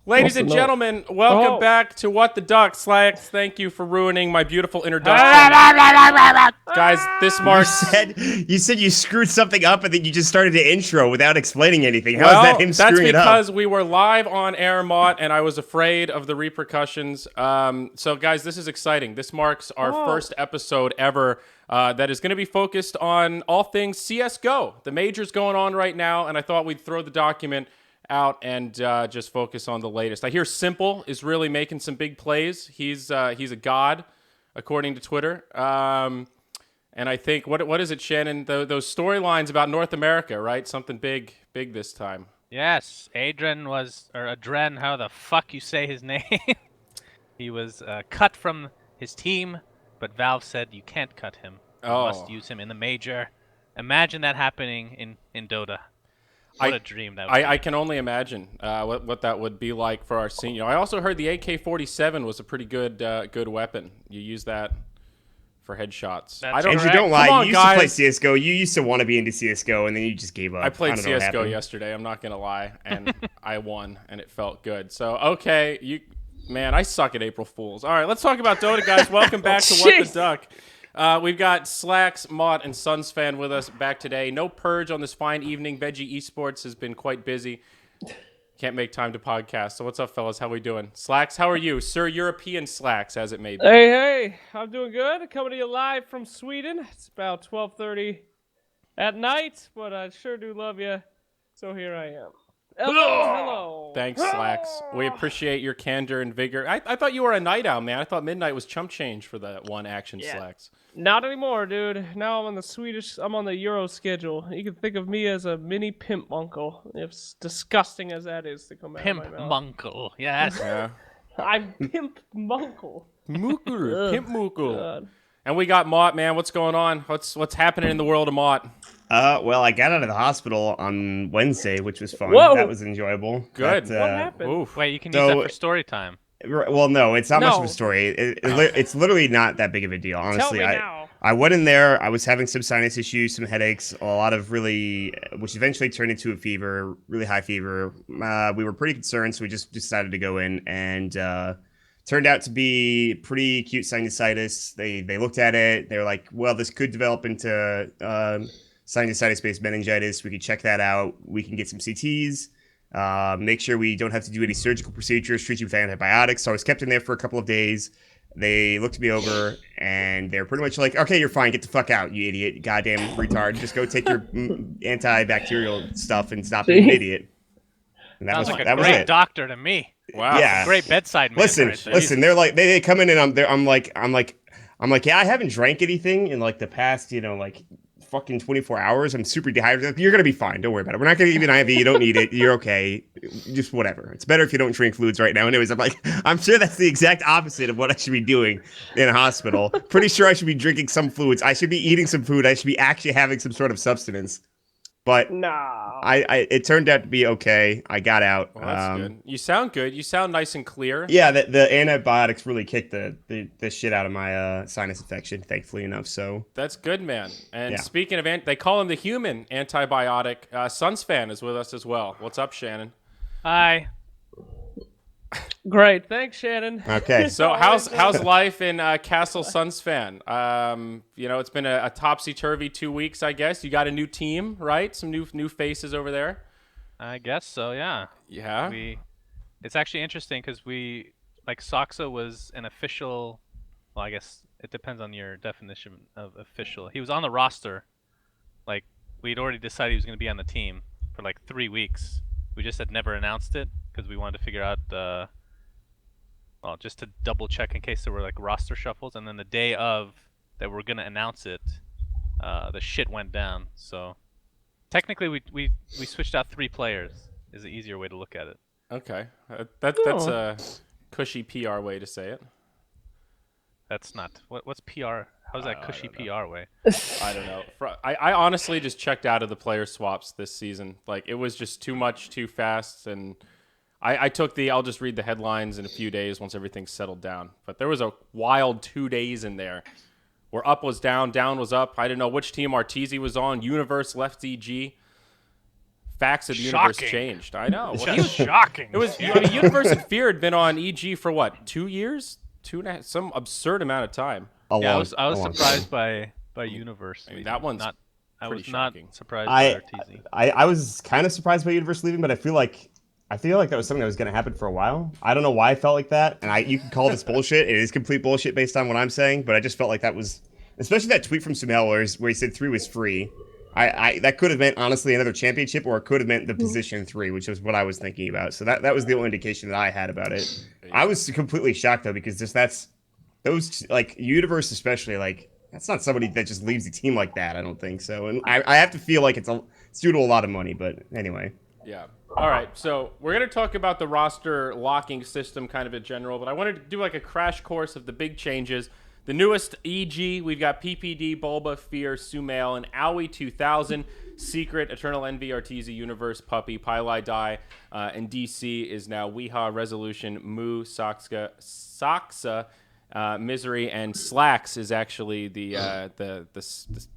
Ladies and gentlemen, welcome back to What the Duck. Slacks, thank you for ruining my beautiful introduction. Guys, this marks... You said you screwed something up and then you just started the intro without explaining anything. How is that him screwing it up? That's because we were live on air, Maut, and I was afraid of the repercussions. So, guys, this is exciting. This marks our first episode ever that is going to be focused on all things CSGO. The major's going on right now, and I thought we'd throw the document out and just focus on the latest. I hear Simple is really making some big plays. He's a god, according to Twitter. And I think, what is it, Shannon? Those storylines about North America, right? Something big this time. Yes, Adren, how the fuck you say his name? He was cut from his team, but Valve said you can't cut him. You must use him in the major. Imagine that happening in Dota. What a dream that would be. I can only imagine what that would be like for our senior. I also heard the AK-47 was a pretty good weapon. You use that for headshots. Andrew, don't lie. You used to play CSGO. You used to want to be into CSGO, and then you just gave up. I played CSGO yesterday. I'm not going to lie. And I won, and it felt good. So, okay. Man, I suck at April Fools. All right, let's talk about Dota, guys. Welcome back to What the Duck. We've got Slacks, Maut, and SUNSfan with us back today. No Purge on this fine evening. Veggie Esports has been quite busy. Can't make time to podcast. So what's up, fellas? How we doing? Slacks, how are you? Sir European Slacks, as it may be. Hey, I'm doing good. Coming to you live from Sweden. It's about 12:30 at night, but I sure do love you. So here I am. Hello. Thanks, Slacks. We appreciate your candor and vigor. I thought you were a night owl, man. I thought midnight was chump change for that one action, Slacks. Not anymore, dude. Now I'm on the Euro schedule. You can think of me as a mini pimp uncle. As disgusting as that is to come out of my mouth. Pimp munkle, yes. Yeah. I'm pimp munkle. Mookle, pimp mookle. And we got Maut, man. What's going on? What's happening in the world of Maut? Well, I got out of the hospital on Wednesday, which was fun. Whoa. That was enjoyable. Good. What happened? Oof. Wait, you can use that for story time. Well, no, it's not much of a story. It's literally not that big of a deal, honestly. Tell me now. I went in there. I was having some sinus issues, some headaches, a lot of which eventually turned into a fever, really high fever. We were pretty concerned, so we just decided to go in, and turned out to be pretty acute sinusitis. They looked at it. They were like, well, this could develop into sinusitis-based meningitis. We could check that out. We can get some CTs. Make sure we don't have to do any surgical procedures, treat you with antibiotics. So I was kept in there for a couple of days. They looked me over, and they were pretty much like, okay, you're fine. Get the fuck out, you idiot. You goddamn retard. Just go take your antibacterial stuff and stop being an idiot. And that Sounds was like that a was great it. doctor to me. Wow. Yeah. Great bedside manner. Listen. They're like they come in, and I'm like, yeah, I haven't drank anything in like the past, fucking 24 hours. I'm super dehydrated. You're gonna be fine. Don't worry about it. We're not gonna give you an IV. You don't need it. You're okay. Just whatever. It's better if you don't drink fluids right now. Anyways, I'm like, I'm sure that's the exact opposite of what I should be doing in a hospital. Pretty sure I should be drinking some fluids. I should be eating some food. I should be actually having some sort of substance. But it turned out to be okay. I got out. Well, that's good. You sound good. You sound nice and clear. Yeah, the antibiotics really kicked the shit out of my sinus infection, thankfully enough. So that's good, man. And speaking of, they call him the human antibiotic. SUNSfan is with us as well. What's up, Shannon? Hi. Great, thanks, Shannon. Okay. So how's life in Castle SUNSfan? It's been a topsy-turvy 2 weeks, I guess. You got a new team, right? Some new faces over there. I guess so, yeah. Yeah. It's actually interesting because Soxa was an official. Well, I guess it depends on your definition of official. He was on the roster. We'd already decided he was going to be on the team for 3 weeks. We just had never announced it because we wanted to figure out, just to double check in case there were roster shuffles. And then the day of that we're gonna announce it, the shit went down. So technically, we switched out 3 players. Is the easier way to look at it. Okay, that's a cushy PR way to say it. That's not what's PR. How's that cushy PR way? I don't know. I honestly just checked out of the player swaps this season. It was just too much, too fast, and I took I'll just read the headlines in a few days once everything's settled down. But there was a wild 2 days in there where up was down was up. I didn't know which team Arteezy was on. Universe left EG. facts of the universe Shocking. changed. I know. He was shocking. It was. I mean, Universe in Fear had been on EG for what, 2 years, 2.5, some absurd amount of time. I was surprised by Universe. I mean, that one's not. I was shocking. not surprised by RTZ. I was kind of surprised by Universe leaving, but I feel like that was something that was going to happen for a while. I don't know why I felt like that, and you can call this bullshit. It is complete bullshit based on what I'm saying, but I just felt like that was, especially that tweet from Sumel where he said 3 was free. That could have meant honestly another championship, or it could have meant the position 3, which was what I was thinking about. So that was the only indication that I had about it. I was completely shocked though, because those like Universe especially, like that's not somebody that just leaves the team like that. I don't think so, and I have to feel like it's due to a lot of money. But anyway. Yeah. All right. So we're gonna talk about the roster locking system kind of in general, but I wanted to do like a crash course of the big changes. The newest EG, we've got PPD, Bulba, Fear, Sumail, and Aoi 2000, Secret, Eternal Envy, Arteezy, Universe, Puppy, Pylai Die, and DC is now Weeha, Resolution, Mu, Soxa, Misery, and Slacks is actually the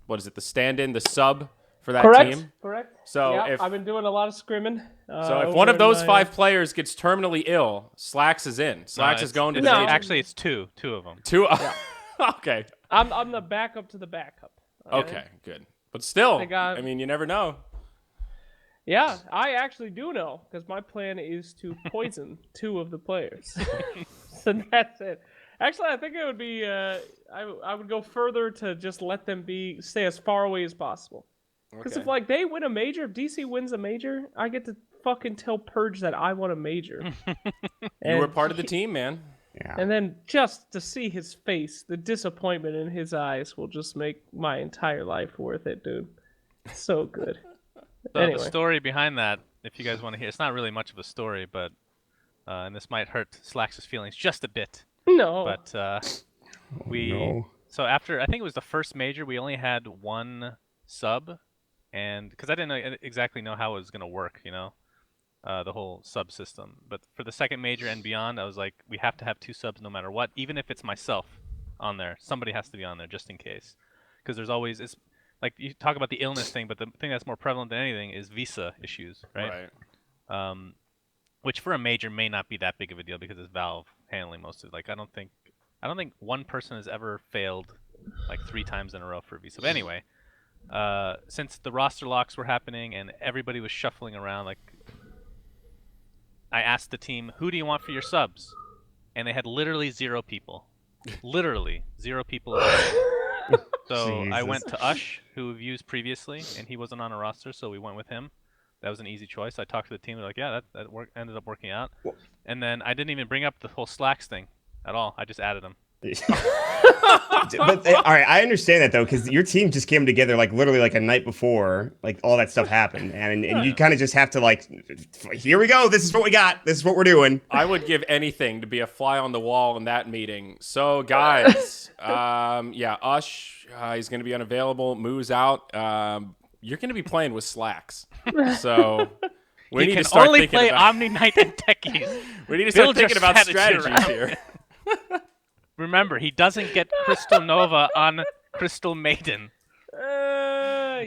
what is it? The stand-in, the sub for that team. Correct. So yeah, I've been doing a lot of scrimming. So if one of those 5 players gets terminally ill, Slacks is in. Slacks is going to the Asian. Actually, it's two of them. 2. Okay. I'm the backup to the backup. Okay, good. But still, I mean, you never know. Yeah, I actually do know, because my plan is to poison 2 of the players. So that's it. Actually, I think it would be, I would go further to just let them stay as far away as possible. Because if like they win a major, if DC wins a major, I get to fucking tell Purge that I won a major. You were part of the team, man. Yeah. And then just to see his face, the disappointment in his eyes will just make my entire life worth it, dude. So good. So Anyway. the story behind that, if you guys want to hear, it's not really much of a story, but and this might hurt Slacks' feelings just a bit. No. But no. So after, I think it was the first major, we only had 1 sub, and because I didn't exactly know how it was going to work, the whole sub system. But for the second major and beyond, I was like, we have to have 2 subs no matter what, even if it's myself on there. Somebody has to be on there just in case, because there's always, it's like you talk about the illness thing, but the thing that's more prevalent than anything is visa issues, right? Which for a major may not be that big of a deal because it's Valve handling most of it. Like I don't think one person has ever failed like 3 times in a row for a visa. But anyway, since the roster locks were happening and everybody was shuffling around, like I asked the team, who do you want for your subs? And they had literally 0 people. Literally 0 people. So I went to Ush, who we've used previously, and he wasn't on a roster, so we went with him. That was an easy choice. I talked to the team. They're like, yeah, that ended up working out. And then I didn't even bring up the whole Slacks thing at all. I just added him. But all right, I understand that though, because your team just came together like literally like a night before, like all that stuff happened, and you kind of just have to like, here we go. This is what we got. This is what we're doing. I would give anything to be a fly on the wall in that meeting. So guys, yeah, Ush, he's going to be unavailable. Moo's out. You're going to be playing with Slacks. So we need to start only thinking play about Omni Knight and Techies. we need to start Build your thinking about strategy strategies around here. Remember, he doesn't get Crystal Nova on Crystal Maiden. Yeah.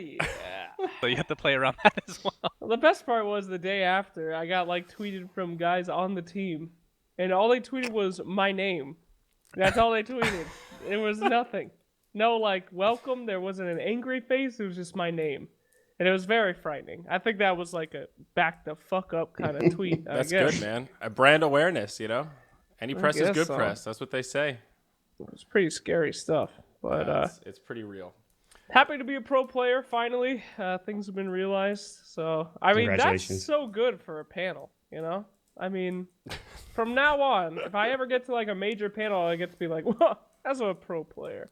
So you have to play around that as well. Well, the best part was the day after, I got like tweeted from guys on the team, and all they tweeted was my name. That's all they tweeted. It was nothing. No, like, welcome. There wasn't an angry face. It was just my name. And it was very frightening. I think that was like a back the fuck up kind of tweet. That's I guess. good, man. A brand awareness, Any press is guess good so. press. That's what they say. It was pretty scary stuff. But It's pretty real. happy to be a pro player, finally. Things have been realized. So, I mean, that's Congratulations. so good for a panel, I mean, from now on, if I ever get to like a major panel, I get to be like, whoa, that's a pro player.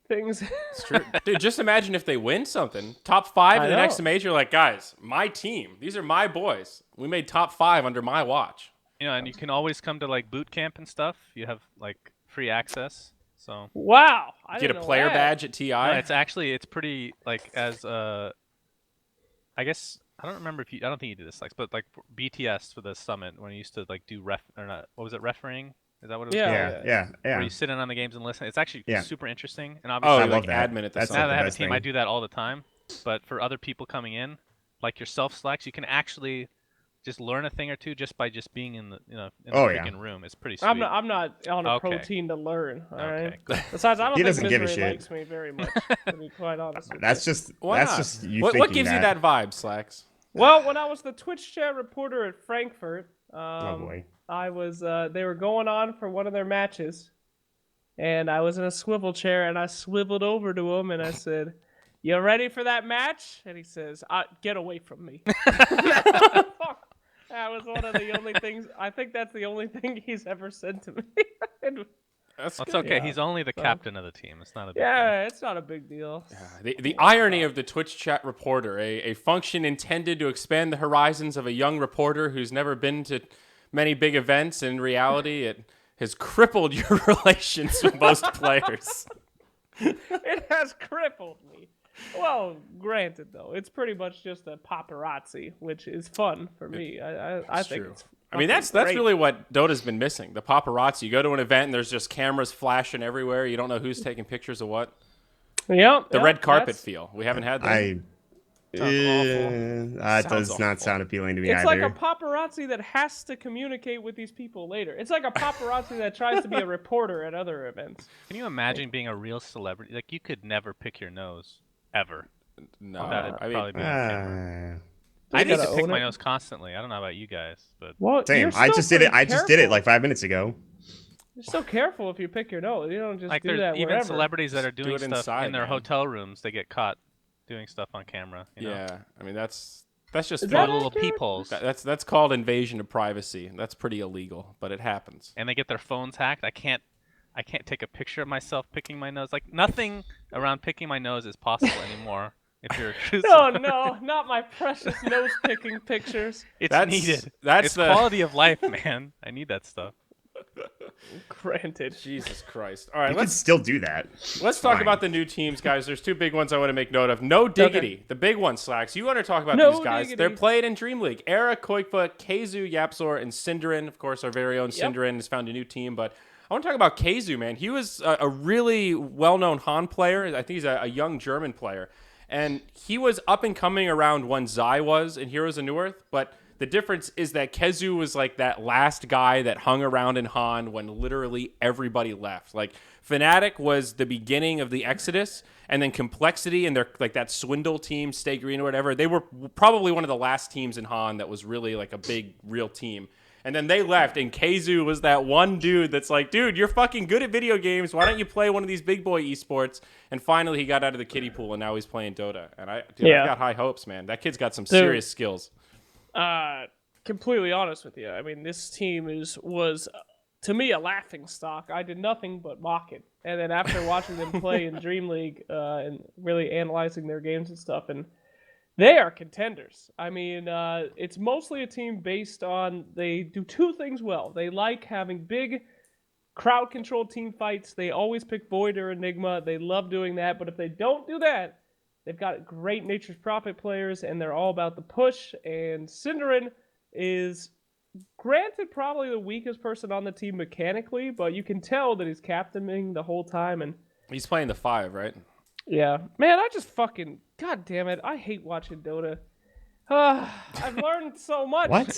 Things. It's true. Dude, just imagine if they win something. Top 5 in the next major. Like, guys, my team. These are my boys. We made top 5 under my watch. And you can always come to like boot camp and stuff. You have like free access. So Wow. I Get didn't a know player that. badge at TI. no, it's pretty like as I guess I don't remember I don't think you did this, like, but like for BTS for the summit when you used to like do what was it, refereeing? Is that what it was? Yeah. Yeah. Where you sit in on the games and listen. It's actually Yeah. super interesting. And Oh, obviously, I like love that. admin at the That's now summit. that I have a best team, thing. I do that all the time. But for other people coming in, like yourself, Slacks, you can actually just learn a thing or two just by just being in the Oh, yeah. freaking room. It's pretty sweet. I'm not on a Okay. protein to learn. All right. Okay, good. Besides, I don't He think doesn't give a Misery shit. likes me very much. To be quite honest. With That's you. just Why that's not? just you What thinking gives you that vibe, Slacks? Well, when I was the Twitch chat reporter at Frankfurt, Oh boy. I was. They were going on for one of their matches, and I was in a swivel chair, and I swiveled over to him, and I said, "You ready for that match?" And he says, "Get away from me." That was one of the only things. I think that's the only thing he's ever said to me. That's Well, it's good. okay. Yeah, He's only the so- captain of the team. It's not a big deal. Yeah, it's not a big deal. The irony of the Twitch chat reporter, a function intended to expand the horizons of a young reporter who's never been to many big events. In reality, it has crippled your relations with most players. It has crippled me. Well, granted, though, it's pretty much just a paparazzi, which is fun for me. I think true. it's. I mean, that's great. really what Dota's been missing. The paparazzi. You go to an event and there's just cameras flashing everywhere. You don't know who's taking pictures of what. Yep, The yep, red carpet that's- feel. We haven't had that. That Sounds does not awful. sound appealing to me It's either. like a paparazzi that has to communicate with these people later. It's like a paparazzi that tries to be a reporter at other events. Can you imagine being a real celebrity? Like, you could never pick your nose ever. No, That'd I mean, probably be on camera. Ah, I You need to gotta pick own my it. nose constantly. I don't know about you guys, but Well, same. you're I still just did it. pretty I just did it careful. like 5 minutes ago. You're so careful if you pick your nose. You don't just like do there's that even wherever. celebrities that are Just do doing it stuff inside, in their man. hotel rooms. They get caught doing stuff on camera. You know? yeah. I mean, that's just Is Through that little accurate? peepholes. that's called invasion of privacy. That's pretty illegal, but it happens. And they get their phones hacked. I can't take a picture of myself picking my nose. Like, nothing around picking my nose is possible anymore. If you're a true No, celebrity. no, not my precious nose picking pictures. It's That's- needed. that's it's the- quality of life, man. I need that stuff. Granted. Jesus Christ. All right, You can let's still do that. let's talk fine. about the new teams, guys. There's two big ones I want to make note of. No Diggity, the big one, Slacks. You want to talk about No these guys. Diggity. They're played in Dream League. Era, Koikfa, Keizu, Yapzor, and Synderen. Of course, our very own Yep. Synderen has found a new team, but I want to talk about Keizu, man. He was a really well-known Han player. I think he's a young German player. And he was up and coming around when Zai was in Heroes of New Earth, but the difference is that Keizu was like that last guy that hung around in Han when literally everybody left. Like Fnatic was the beginning of the Exodus, and then Complexity and their like that Swindle team, Stay Green or whatever, they were probably one of the last teams in Han that was really like a big real team. And then they left, and Keizu was that one dude that's like, dude, you're fucking good at video games. Why don't you play one of these big boy esports? And finally, he got out of the kiddie pool, and now he's playing Dota. And I've got high hopes, man. That kid's got some serious skills. Completely honest with you. I mean, this team was to me a laughing stock. I did nothing but mock it. And then after watching them play in Dream League and really analyzing their games and stuff, and they are contenders. I mean, it's mostly a team based on they do two things well. They like having big crowd-controlled team fights. They always pick Void or Enigma. They love doing that. But if they don't do that, they've got great Nature's Prophet players, and they're all about the push. And Synderen is, granted, probably the weakest person on the team mechanically, but you can tell that he's captaining the whole time. And He's playing the 5, right? yeah, man, I just fucking, god damn it, I hate watching Dota. I've learned so much. What?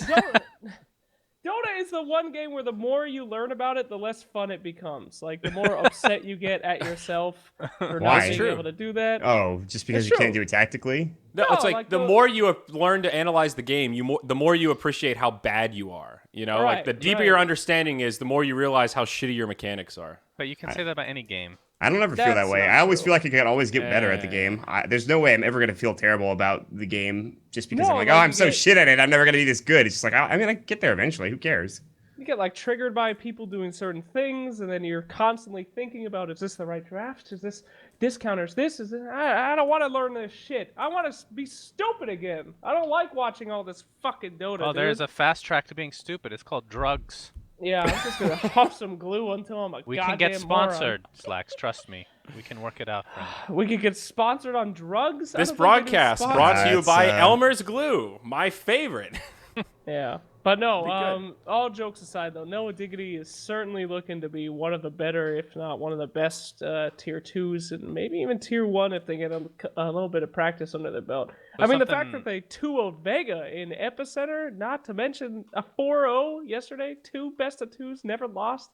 Dota is the one game where the more you learn about it, the less fun it becomes. Like, the more upset you get at yourself for not Why? being True. able to do that. Oh, just because It's you can't true. do it tactically? No, No, it's like, like the the- more you have learned to analyze the game, the more you appreciate how bad you are. You know, like Right, the deeper right. your understanding is, the more you realize how shitty your mechanics are. But you can say that about any game. I don't ever feel that That's way. not I always true. feel like I can always get better at the Yeah. game. There's no way I'm ever going to feel terrible about the game just because No, I'm like, like, oh, I'm you so get- shit at it. I'm never going to be this good. It's just like, I mean, I get there eventually. Who cares? You get, like, triggered by people doing certain things, and then you're constantly thinking about, is this the right draft? Is this counters this? Is this? I don't want to learn this shit. I want to be stupid again. I don't like watching all this fucking Dota, Oh, dude. there's a fast track to being stupid. It's called drugs. Yeah, I'm just gonna huff some glue until I'm a We goddamn can get moron. sponsored, Slacks. Trust me. We can work it out, friend. We could get sponsored on drugs. I This don't think we can broadcast sponsor- brought to you That's, by Elmer's Glue, my favorite. Yeah, But no, Be good. all jokes aside, though, Noah Diggity is certainly looking to be one of the better, if not one of the best tier 2s, and maybe even tier 1 if they get a little bit of practice under their belt. But I mean, the fact something- that they 2-0'd Vega in Epicenter, not to mention a 4-0 yesterday, 2 best of 2s, never lost.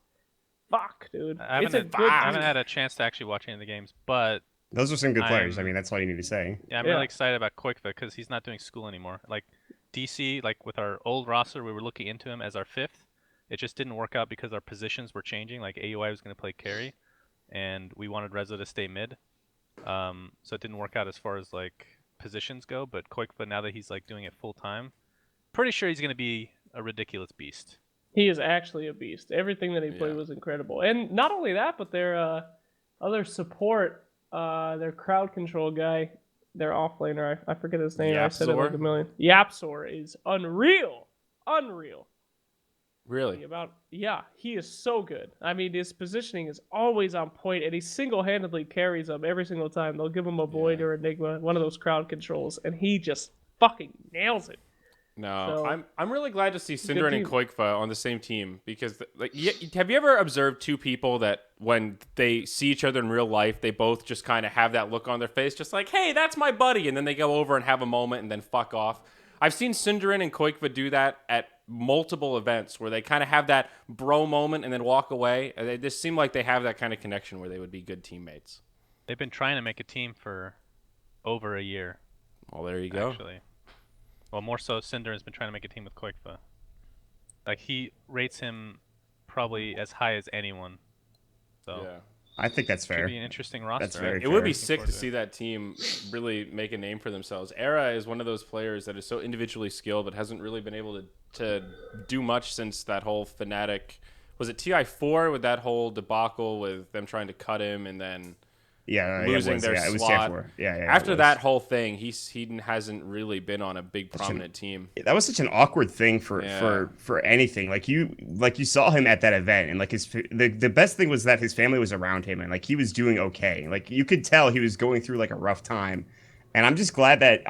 Fuck, dude. I It's a haven't, good I haven't team. had a chance to actually watch any of the games, but Those are some good players. I I'm- mean, that's all you need to say. yeah, I'm Yeah. really excited about Koikva because he's not doing school anymore. Like DC, like with our old roster, we were looking into him as our 5th. It just didn't work out because our positions were changing. Like AUI was going to play carry, and we wanted Reza to stay mid. So it didn't work out as far as like positions go. But Koikva, now that he's like doing it full time, pretty sure he's going to be a ridiculous beast. He is actually a beast. Everything that he played Yeah. was incredible. And not only that, but their other support, their crowd control guy, their offlaner, I forget his name. I said it like Yapzor? a million. Yapzor is unreal. Unreal. Really? Yeah, he is so good. I mean, his positioning is always on point, and he single-handedly carries them every single time. They'll give him a Void Yeah. or Enigma, one of those crowd controls, and he just fucking nails it. No, So- I'm really glad to see Synderen and team. Koikva on the same team because have you ever observed two people that when they see each other in real life, they both just kind of have that look on their face, just like, hey, that's my buddy, and then they go over and have a moment and then fuck off. I've seen Synderen and Koikva do that at multiple events where they kind of have that bro moment and then walk away. And they just seem like they have that kind of connection where they would be good teammates. They've been trying to make a team for over a year, Well, there you go. actually. Well, more so, Cinder has been trying to make a team with Koikva. Like, he rates him probably as high as anyone. So, Yeah. I think that's could fair. be an interesting roster. That's very It would be fair. sick to see that team really make a name for themselves. Era is one of those players that is so individually skilled but hasn't really been able to do much since that whole Fnatic. Was it TI4 with that whole debacle with them trying to cut him and then losing their it was slot? TF4. Yeah, After it was. that whole thing, he hasn't really been on a big prominent team. That was such an awkward thing for anything. Like you saw him at that event, and like the best thing was that his family was around him, and like he was doing okay. Like you could tell he was going through like a rough time, and I'm just glad that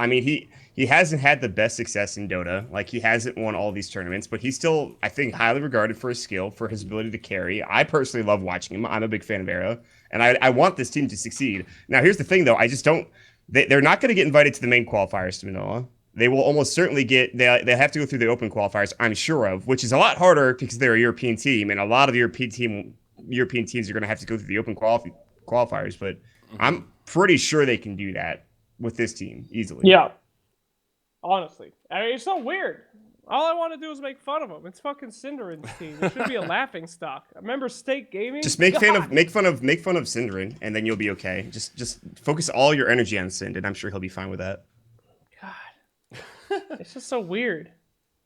he hasn't had the best success in Dota. Like he hasn't won all these tournaments, but he's still, I think, highly regarded for his skill, for his ability to carry. I personally love watching him. I'm a big fan of Era, and I want this team to succeed. Now here's the thing, though. I just don't. They're not going to get invited to the main qualifiers to Manila. They will almost certainly get. They have to go through the open qualifiers, I'm sure of, which is a lot harder because they're a European team, and a lot of the European teams are going to have to go through the open qualifiers. But I'm pretty sure they can do that with this team easily. Yeah. Honestly. I mean, it's so weird. All I want to do is make fun of him. It's fucking Cinderen's team. It should be a laughing stock. Remember State Gaming? Just make fun of God. Synderen, and then you'll be okay. Just focus all your energy on Sind, and I'm sure he'll be fine with that. God. It's just so weird.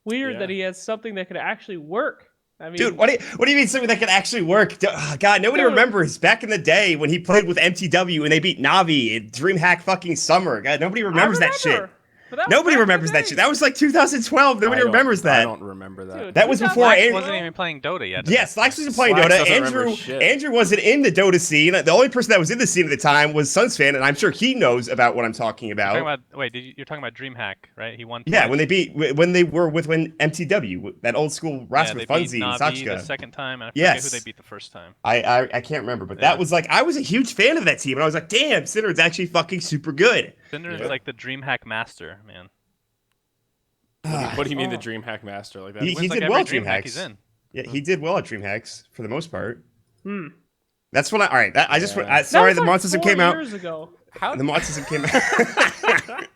Weird Yeah. that he has something that could actually work. I mean, Dude, what do you mean something that can actually work? God, nobody Dude. remembers back in the day when he played with MTW and they beat Navi in DreamHack fucking Summer. God, nobody remembers that shit. remember, but that was Nobody back in the remembers that day. shit. That was like 2012. Nobody remembers I that. don't remember that. Dude, That was before Slax Andrew. wasn't even playing Dota yet. Yeah, Slacks wasn't playing Slacks Dota. doesn't remember shit. Andrew wasn't in the Dota scene. The only person that was in the scene at the time was SUNSfan, and I'm sure he knows about what I'm talking about. You're talking about DreamHack, right? He won. Yeah, twice. when they were with MTW, that old school roster they with beat Funzy and Navi the Sachka. second time, and I forget Yes. who they beat the first time. I can't remember, but Yeah. that was like I was a huge fan of that team, and I was like, damn, Cinderen's actually fucking super good. Cinder is Yeah. like the DreamHack master, man. What do you mean the DreamHack master like that? He Wins like did well every at DreamHack DreamHacks. he's in. Yeah, he did well at DreamHacks for the most part. Hmm. That's when I just Yeah. sorry, That the was mod system like 4 came out. years ago. The mod system came out.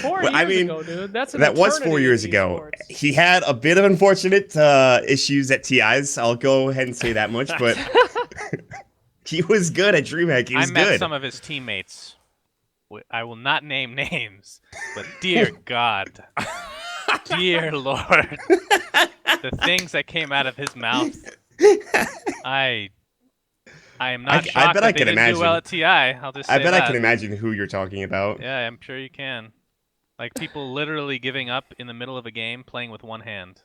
4 Well, I years mean, ago, dude. That's an That was eternity 4 in years ago. esports. He had a bit of unfortunate issues at TIs. I'll go ahead and say that much, but he was good at DreamHack. He I was met good. some of his teammates. I will not name names, but dear God, dear Lord, the things that came out of his mouth. I am not shocked I bet that I they can didn't imagine. do well at TI. I'll just say I bet that. I can imagine who you're talking about. Yeah, I'm sure you can. Like people literally giving up in the middle of a game playing with one hand.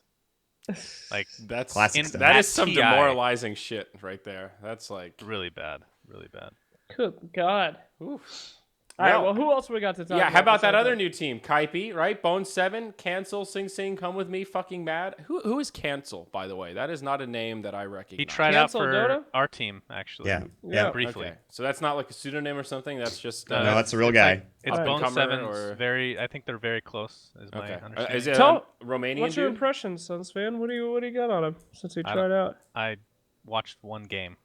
Like That's Classic stuff. that is At some TI. demoralizing shit right there. That's like really bad, really bad. Good God. oof. All right, well, who else we got to talk about? Yeah, how about that besides other new team? Kaipi, right? Bone 7, Cancel, Sing Sing, Come With Me, Fucking Mad. Who is Cancel, by the way? That is not a name that I recognize. He tried Cancel out for Dota? our team, actually. Yeah. Briefly. Okay, so that's not like a pseudonym or something? That's just... No, that's a real guy. It's Up and Bone comer 7's or- very... I think they're very close, is my Okay. understanding. Is it Tell- a Romanian What's your dude? impression, SUNSfan? What do you got on him since he I tried out? I watched one game.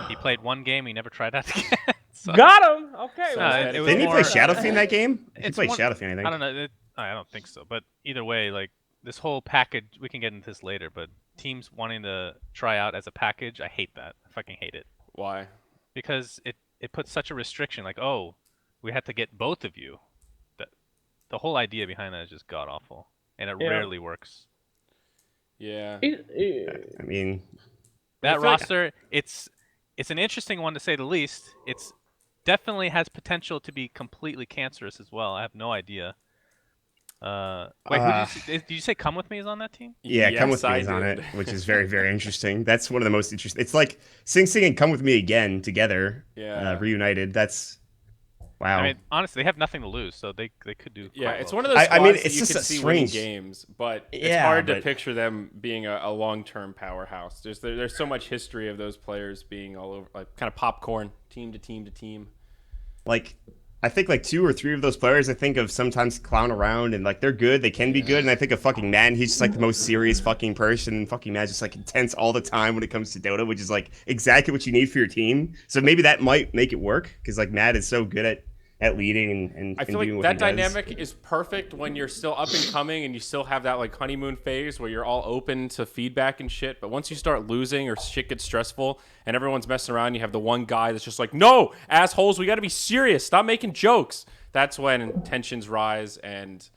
He played one game. He never tried out again. So, Got him. Okay. So well, it was Didn't he more- play Shadowfiend that game? He It's played one- Shadowfiend, I think. I don't know. I don't think so. But either way, like this whole package, we can get into this later. But teams wanting to try out as a package, I hate that. I fucking hate it Why? because it puts such a restriction. Like, oh, we have to get both of you. The whole idea behind that is just god awful, and it Yeah. rarely works. Yeah. I mean, That feel like- roster, it's an interesting one to say the least. It's definitely has potential to be completely cancerous as well. I have no idea. Wait, did you say Come With Me is on that team? yeah, Come Yes, With Me I is on did. it, which is very, very interesting. That's one of the most interesting. It's like Sing Sing and Come With Me again together, Yeah. reunited. That's wow. I mean, honestly, they have nothing to lose, so they could do. Yeah, quite it's well. one of those I mean, squads that it's you just can a see winning strange- games, but it's Yeah, hard to but- picture them being a long-term powerhouse. There's so much history of those players being all over, like kind of popcorn, team to team to team. Like, I think like 2 or 3 of those players I think of sometimes clown around and like they're good, they can be good, and I think of fucking Mad, he's just like the most serious fucking person, and fucking Mad's just like intense all the time when it comes to Dota, which is like exactly what you need for your team. So maybe that might make it work because like Mad is so good at leading and I feel doing like what that he does. dynamic is perfect when you're still up and coming and you still have that like honeymoon phase where you're all open to feedback and shit. But once you start losing or shit gets stressful and everyone's messing around, you have the one guy that's just like, no, assholes, we got to be serious. Stop making jokes. That's when tensions rise and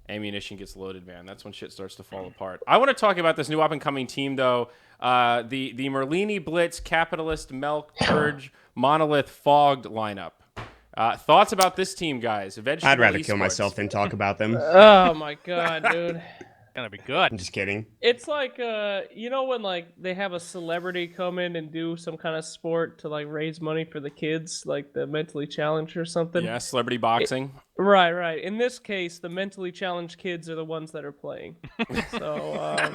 ammunition gets loaded, man. That's when shit starts to fall apart. I want to talk about this new up and coming team though. The Merlini Blitz, Capitalist, Melk, Purge, Monolith, Fogged lineup. Thoughts about this team, guys? Vegetable I'd rather kill Esports. myself than talk about them. Oh my god, dude. Gonna be good. I'm just kidding. It's like you know when like they have a celebrity come in and do some kind of sport to like raise money for the kids, like the mentally challenged or something. Yeah, celebrity boxing. Right. In this case, the mentally challenged kids are the ones that are playing. So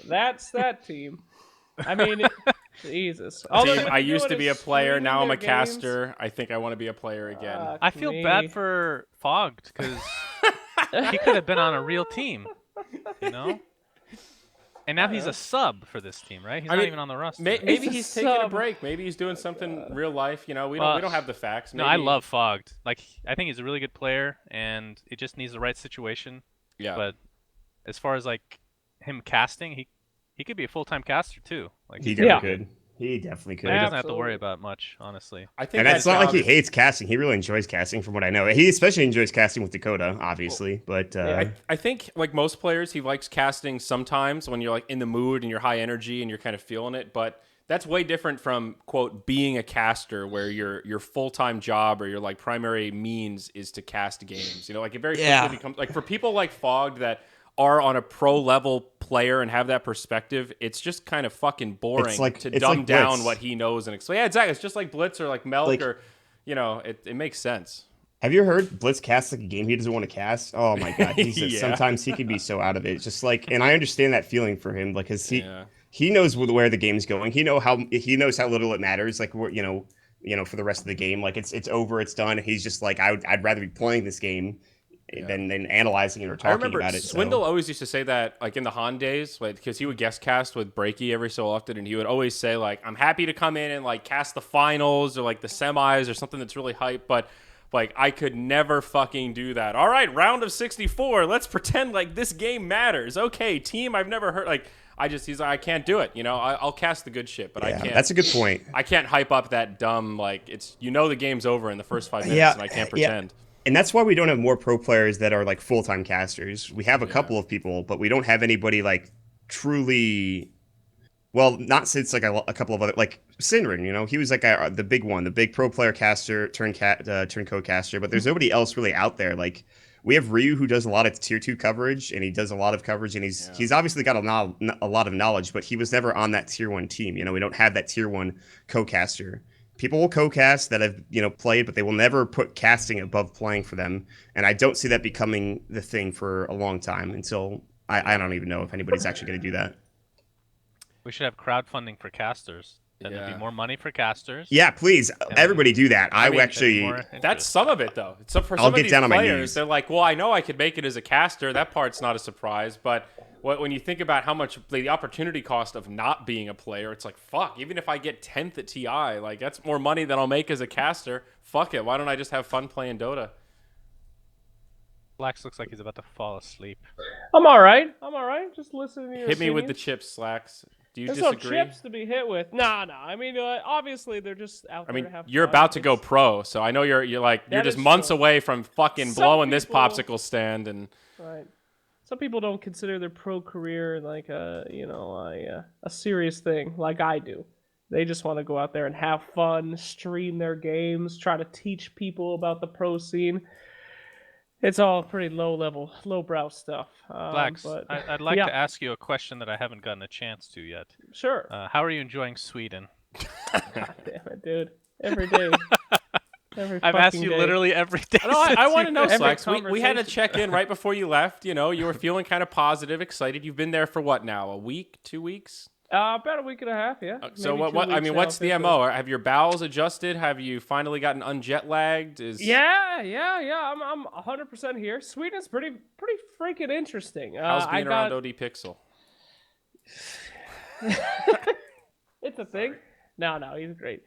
that's that team. I mean, Jesus. Although Team, they've I been used to doing be is a player. streaming Now I'm a their games. caster. I think I want to be a player again. Fuck I feel me. bad for Fogged because he could have been on a real team, you know. And now he's a sub for this team, right? He's I not mean, even on the roster. Maybe It's a he's taking a sub. break. Maybe he's doing something real life. You know, we Well, don't have the facts. No, I Maybe- love Fogged. Like, I think he's a really good player, and it just needs the right situation. Yeah. But as far as like him casting, he could be a full-time caster too. Like, He he definitely Yeah. could. He definitely could. doesn't have to worry Absolutely. about much, honestly. I think And it's not like he job- hates casting. He really enjoys casting, from what I know. He especially enjoys casting with Dakota, obviously. But I think like most players, he likes casting sometimes when you're like in the mood and you're high energy and you're kind of feeling it. But that's way different from quote being a caster, where your full time job or your like primary means is to cast games. You know, like it very quickly becomes like for people like Fogged that are on a pro level player and have that perspective, it's just kind of fucking boring It's like- to it's dumb like down Blitz. what he knows and explain. Yeah, exactly. It's just like Blitz or like Melk Like- or you know, it makes sense. have you heard Blitz cast like a game he doesn't want to cast? Oh my god, Jesus. Yeah. Sometimes he can be so out of it. It's just like, and I understand that feeling for him, like, cause Yeah. he knows where the game's going. He knows how little it matters. Like, you know, for the rest of the game, like it's over, it's done. He's just like, I'd rather be playing this game than analyzing it or I talking remember about it. Swindle always used to say that, like in the Han days, like because he would guest cast with Breaky every so often, and he would always say like, "I'm happy to come in and like cast the finals or like the semis or something that's really hype, but like I could never fucking do that." All right, round of 64. Let's pretend like this game matters. Okay, team, I've never heard like. He's like, I can't do it. You know, I'll cast the good shit, but I can't. That's a good point. I can't hype up that dumb like it's the game's over in the first 5 minutes, Yeah, and I can't yeah. pretend. And that's why we don't have more pro players that are like full-time casters. We have a couple of people, but we don't have anybody like truly. Well, not since like a couple of other, like Sinden, you know, he was like the big one, the big pro player caster, turn co-caster, but there's nobody else really out there. Like we have Ryu, who does a lot of tier 2 coverage, and he does a lot of coverage, and he's obviously got a lot of knowledge, but he was never on that tier 1 team. You know, we don't have that tier 1 co-caster people will co-cast that have played, but they will never put casting above playing for them. And I don't see that becoming the thing for a long time until I don't even know if anybody's actually going to do that. We should have crowdfunding for casters. Then there'd be more money for casters. Yeah, please, everybody do that. I mean, actually. That's some of it, though. For some I'll of get these down on my players, knees. they're like, well, I know I could make it as a caster. That part's not a surprise. But when you think about how much the opportunity cost of not being a player, it's like, fuck, even if I get 10th at TI, like that's more money than I'll make as a caster. Fuck it. Why don't I just have fun playing Dota? Slacks looks like he's about to fall asleep. I'm all right. Just listening to your Hit me with the opinions. chips, Slacks. Do you There's disagree? no chips to be hit with. Nah. I mean, obviously they're just out I there mean, to have you're fun. about to go It's- pro, so I know you're That just is months true. away from fucking Some blowing this people- popsicle stand. And Right. Some people don't consider their pro career like a serious thing like I do. They just want to go out there and have fun, stream their games, try to teach people about the pro scene. It's all pretty lowbrow stuff. Slacks, But I'd like yeah. to ask you a question that I haven't gotten a chance to yet. Sure. How are you enjoying Sweden? God damn it, dude. Every day. I've asked you literally every day. no, I want to know, Every Slacks. We had to conversation. check in right before you left. You were feeling kind of positive, excited. You've been there for what now? A week, 2 weeks? About a week and a half, yeah. So Maybe 2 what? I weeks mean, now, what's the officially. MO? Have your bowels adjusted? Have you finally gotten unjet lagged? Yeah. I'm 100% here. Sweden's pretty freaking interesting. How's I being got, around OD Pixel? It's a thing. No, he's great.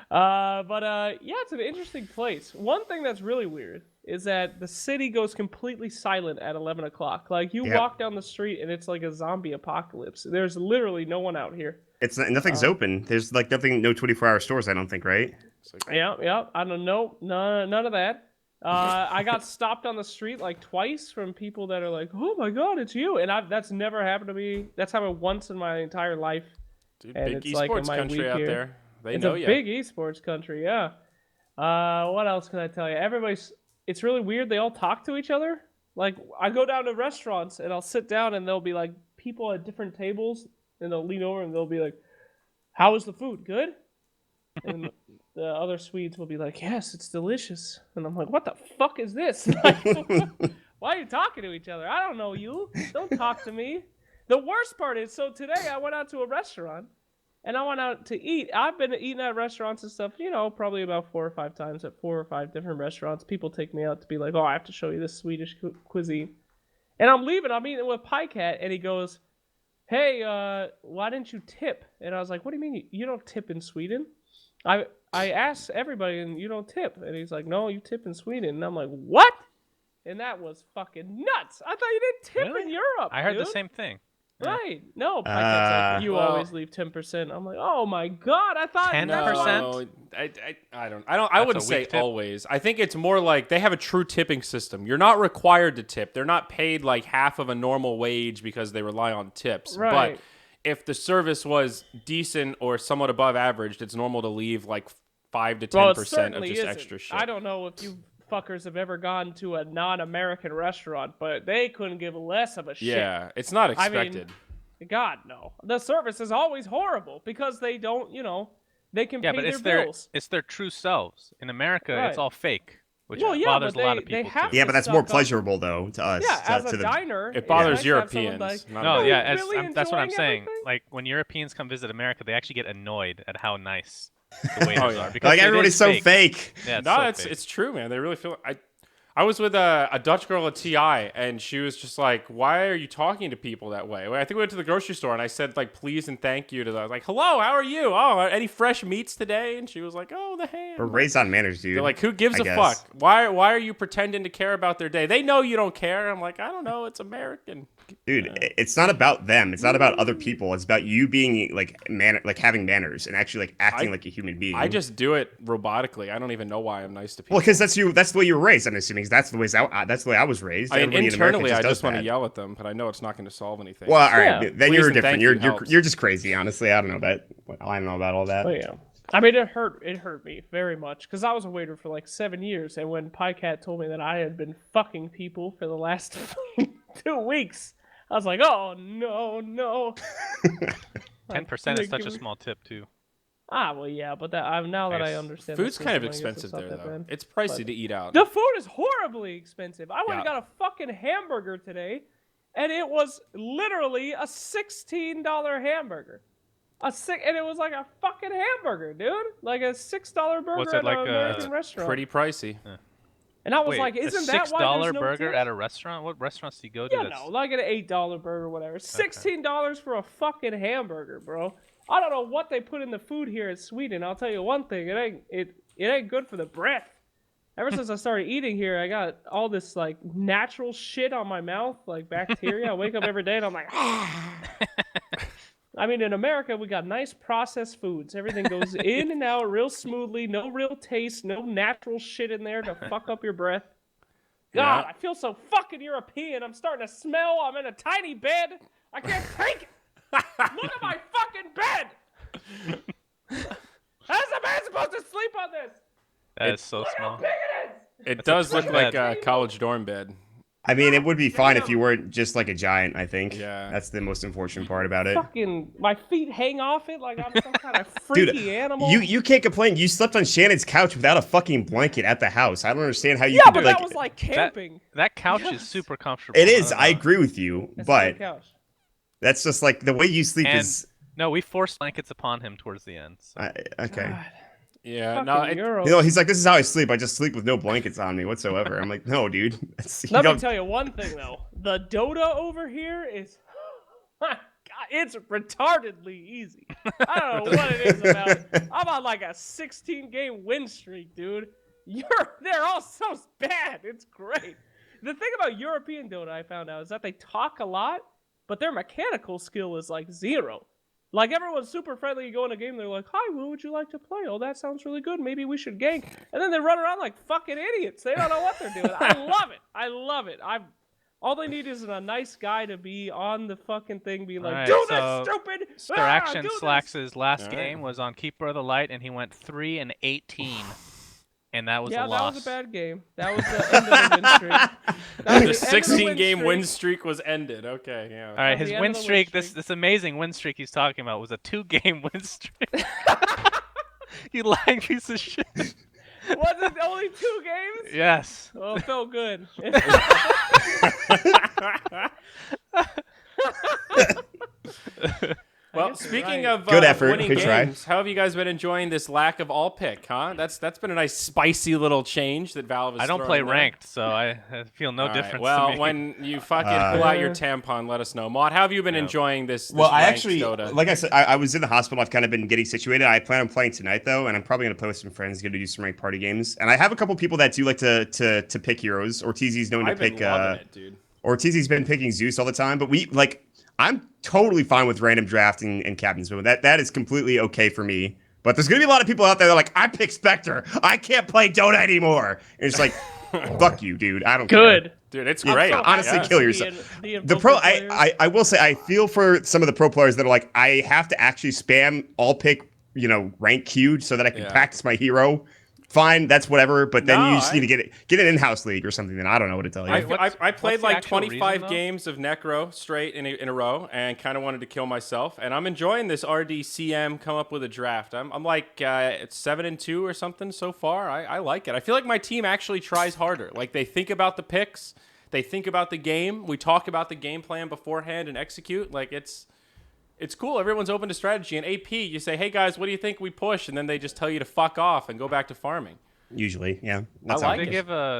But it's an interesting place. One thing that's really weird is that the city goes completely silent at 11 o'clock. Like, you Yep. walk down the street and it's like a zombie apocalypse. There's literally no one out here. Nothing's open. There's no 24-hour stores. I don't think, right? Yeah. I don't know. None of that. I got stopped on the street like twice from people that are like, "Oh my god, it's you!" And that's never happened to me. That's happened once in my entire life. Dude, And big it's like in esports my country week out here. there. They It's know a you. big esports country, yeah. What else can I tell you? It's really weird. They all talk to each other. Like, I go down to restaurants and I'll sit down and there'll be like people at different tables and they'll lean over and they'll be like, "How is the food? Good?" And the other Swedes will be like, "Yes, it's delicious." And I'm like, "What the fuck is this? Like, why are you talking to each other? I don't know you. Don't talk to me." The worst part is, so today I went out to a restaurant and I went out to eat. I've been eating at restaurants and stuff, probably about 4 or 5 times at 4 or 5 different restaurants. People take me out to be like, "Oh, I have to show you this Swedish cuisine." And I'm leaving. I'm eating with Pycat, and he goes, "Hey, why didn't you tip?" And I was like, "What do you mean you don't tip in Sweden?" I asked everybody, and you don't tip. And he's like, "No, you tip in Sweden." And I'm like, "What?" And that was fucking nuts. I thought you didn't tip in Europe. I heard the dude. same thing. Right. No, Pycat's like, "You well- always leave 10%. I'm like, "Oh my god, I thought 10%? No, I wouldn't a say weak tip. always. I think it's more like they have a true tipping system. You're not required to tip. They're not paid like half of a normal wage because they rely on tips. Right. But if the service was decent or somewhat above average, it's normal to leave like 5 to 10% Well, it of certainly just isn't. extra shit. I don't know if you fuckers have ever gone to a non-American restaurant, but they couldn't give less of a shit. Yeah, it's not I mean, expected. God, no. The service is always horrible because they don't, they can Yeah, pay but their bills. it's their true selves. In America, Right. it's all fake, which Well, yeah, bothers but a lot of they people have too. Yeah, to but that's more suck up. pleasurable though to us. Yeah, as to a diner, It it's bothers nice to have someone Europeans. like, not No, us. yeah, really that's what I'm enjoying saying. everything? Like when Europeans come visit America, they actually get annoyed at how nice the waiters yeah. are because like it everybody's is so fake. Yeah, it's No, so it's fake. it's true, man. They really feel. I was with a Dutch girl at TI, and she was just like, "Why are you talking to people that way?" I think we went to the grocery store, and I said like, "Please and thank you" to them. I was like, "Hello, how are you? Oh, any fresh meats today?" And she was like, "Oh, the ham." We're raised on manners, dude. They're like, "Who gives I a guess. fuck? Why are you pretending to care about their day? They know you don't care." I'm like, "I don't know. It's American." Dude, it's not about them. It's not about other people. It's about you being like having manners and actually like acting like a human being. I just do it robotically. I don't even know why I'm nice to people. well, because that's you. That's the way you were raised. I'm assuming 'cause that's the way I was raised. I mean, Everybody in America internally, I does just want to that. yell at them, but I know it's not going to solve anything. Well, all right, Yeah. then Please you're and different. thank you You're helps. you're just crazy. Honestly, I don't know that. I don't know about all that. Oh yeah. I mean, it hurt me very much because I was a waiter for like 7 years, and when Pycat told me that I had been fucking people for the last 2 weeks, I was like, "Oh no." 10% is such a small tip too. Well, yeah, but now that I guess understand, Food's the kind of system, I guess expensive it's not there, that though. bad. It's pricey But to eat out. the food is horribly expensive. I went and Yeah. got a fucking hamburger today, and it was literally a $16 hamburger. And it was like a fucking hamburger, dude. Like a $6 burger Was it at like an a- American restaurant. Pretty pricey. And I was Wait, like, a isn't that why $6 there's no burger tips? at a restaurant? What restaurants do you go to? Yeah, that's... no, like an $8 burger or whatever. $16 for a fucking hamburger, bro. I don't know what they put in the food here in Sweden. I'll tell you one thing, it ain't good for the breath. Ever since I started eating here, I got all this like natural shit on my mouth, like bacteria. I wake up every day and I'm like, I mean, in America, we got nice processed foods. Everything goes in and out real smoothly. No real taste. No natural shit in there to fuck up your breath. God, Yeah. I feel so fucking European. I'm starting to smell. I'm in a tiny bed. I can't take it. Look at my fucking bed. How's a man supposed to sleep on this? That is so Look how small. big it is. It does look twin like bed. a college dorm bed. I mean, it would be fine if Damn. you weren't just like a giant. I think. Yeah. That's the most unfortunate part about it. Fucking, my feet hang off it like I'm some kind of Dude, freaky animal. you can't complain. You slept on Shannon's couch without a fucking blanket at the house. I don't understand how you. Yeah, could, but like, that was like camping. That couch Yes. is super comfortable. It is. don't I know. agree with you, That's a but good couch. that's just like the way you sleep And is. no, we forced blankets upon him towards the end. So. Okay. God, Yeah, fucking no, Euros. You know, he's like, this is how I sleep. I just sleep with no blankets on me whatsoever. I'm like, no, dude. You Let me don't- tell you one thing though. The Dota over here is, God, it's retardedly easy. I don't know what it is about it. I'm on like a 16-game win streak, dude. They're all so bad. It's great. The thing about European Dota I found out is that they talk a lot, but their mechanical skill is like zero. Like, everyone's super friendly. You go in a game, they're like, hi, what would you like to play? Oh, that sounds really good. Maybe we should gank. And then they run around like fucking idiots. They don't know what they're doing. I love it. I love it. All they need is a nice guy to be on the fucking thing, be like, Alright, do so this, stupid! Do SirActionSlacks' last Alright. game was on Keeper of the Light, and he went 3-18, and that was Yeah, a that loss. was a bad game. That was the end of the win streak. That the was the end of the 16-game streak. win streak was ended. Okay, yeah. All right, That was his the end win of the win streak, streak. this amazing win streak he's talking about, was a 2-game win streak. You lying piece of shit. Was it only 2 games? Yes. Well, it felt good. Well, guess you're speaking right. of Good effort, winning good try. games, how have you guys been enjoying this lack of all pick, huh? That's been a nice spicy little change that Valve has I don't thrown play in there. ranked, so I feel no All right, difference well, to me. when you fucking pull out your tampon, let us know. Maud, how have you been Yeah. enjoying this Well, I ranked actually, Dota? like I said, I was in the hospital. I've kind of been getting situated. I plan on playing tonight, though, and I'm probably going to play with some friends, going to do some ranked party games. And I have a couple people that do like to pick heroes. Ortizi's known I've to been pick. loving it, dude. Ortizi's been picking Zeus all the time, but I'm totally fine with random drafting and captain's mode. That is completely okay for me. But there's gonna be a lot of people out there that are like, I pick Spectre. I can't play Dota anymore. And it's like, fuck you, dude. I don't care. Good. Dude, it's I'm great. so honestly yeah. kill yourself. The pro, I will say, I feel for some of the pro players that are like, I have to actually spam all pick, rank queued so that I can Yeah. practice my hero. Fine, that's whatever. But then No, you just need to get an in-house league or something. Then I don't know what to tell you. I played what's the like actual 25 reason, though? games of Necro straight in a row and kind of wanted to kill myself. And I'm enjoying this RDCM come up with a draft. I'm like it's 7-2 or something so far. I like it. I feel like my team actually tries harder. Like they think about the picks, they think about the game. We talk about the game plan beforehand and execute. Like it's cool. Everyone's open to strategy. And AP, you say, hey guys, what do you think we push? And then they just tell you to fuck off and go back to farming. Usually, yeah. I like how Did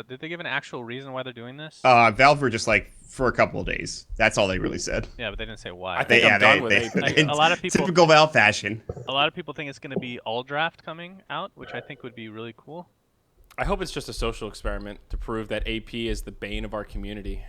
it. they give an actual reason why they're doing this? Valve were just like for a couple of days. That's all they really said. Yeah, but they didn't say why. I think I'm done with AP. Like, a lot of people- Typical Valve fashion. A lot of people think it's going to be all draft coming out, which I think would be really cool. I hope it's just a social experiment to prove that AP is the bane of our community.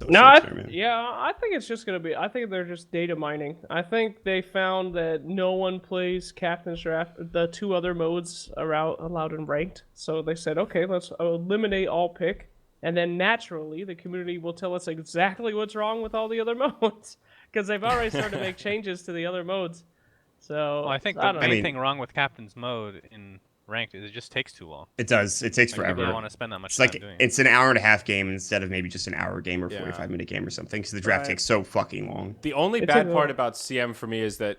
No, Experiment. I think it's just gonna be. I think they're just data mining. I think they found that no one plays Captain's Draft. The 2 other modes are allowed in ranked, so they said, okay, let's eliminate all pick, and then naturally the community will tell us exactly what's wrong with all the other modes because they've already started to make changes to the other modes. So Well, I think the don't know. main thing wrong with Captain's mode in ranked is it just takes too long. It does. It takes Like, people forever. don't want to spend that much It's time like doing it. it's an hour and a half game instead of maybe just an hour game or Yeah. 45-minute game or something. Because the draft Right. takes so fucking long. The only It's bad a- part about CM for me is that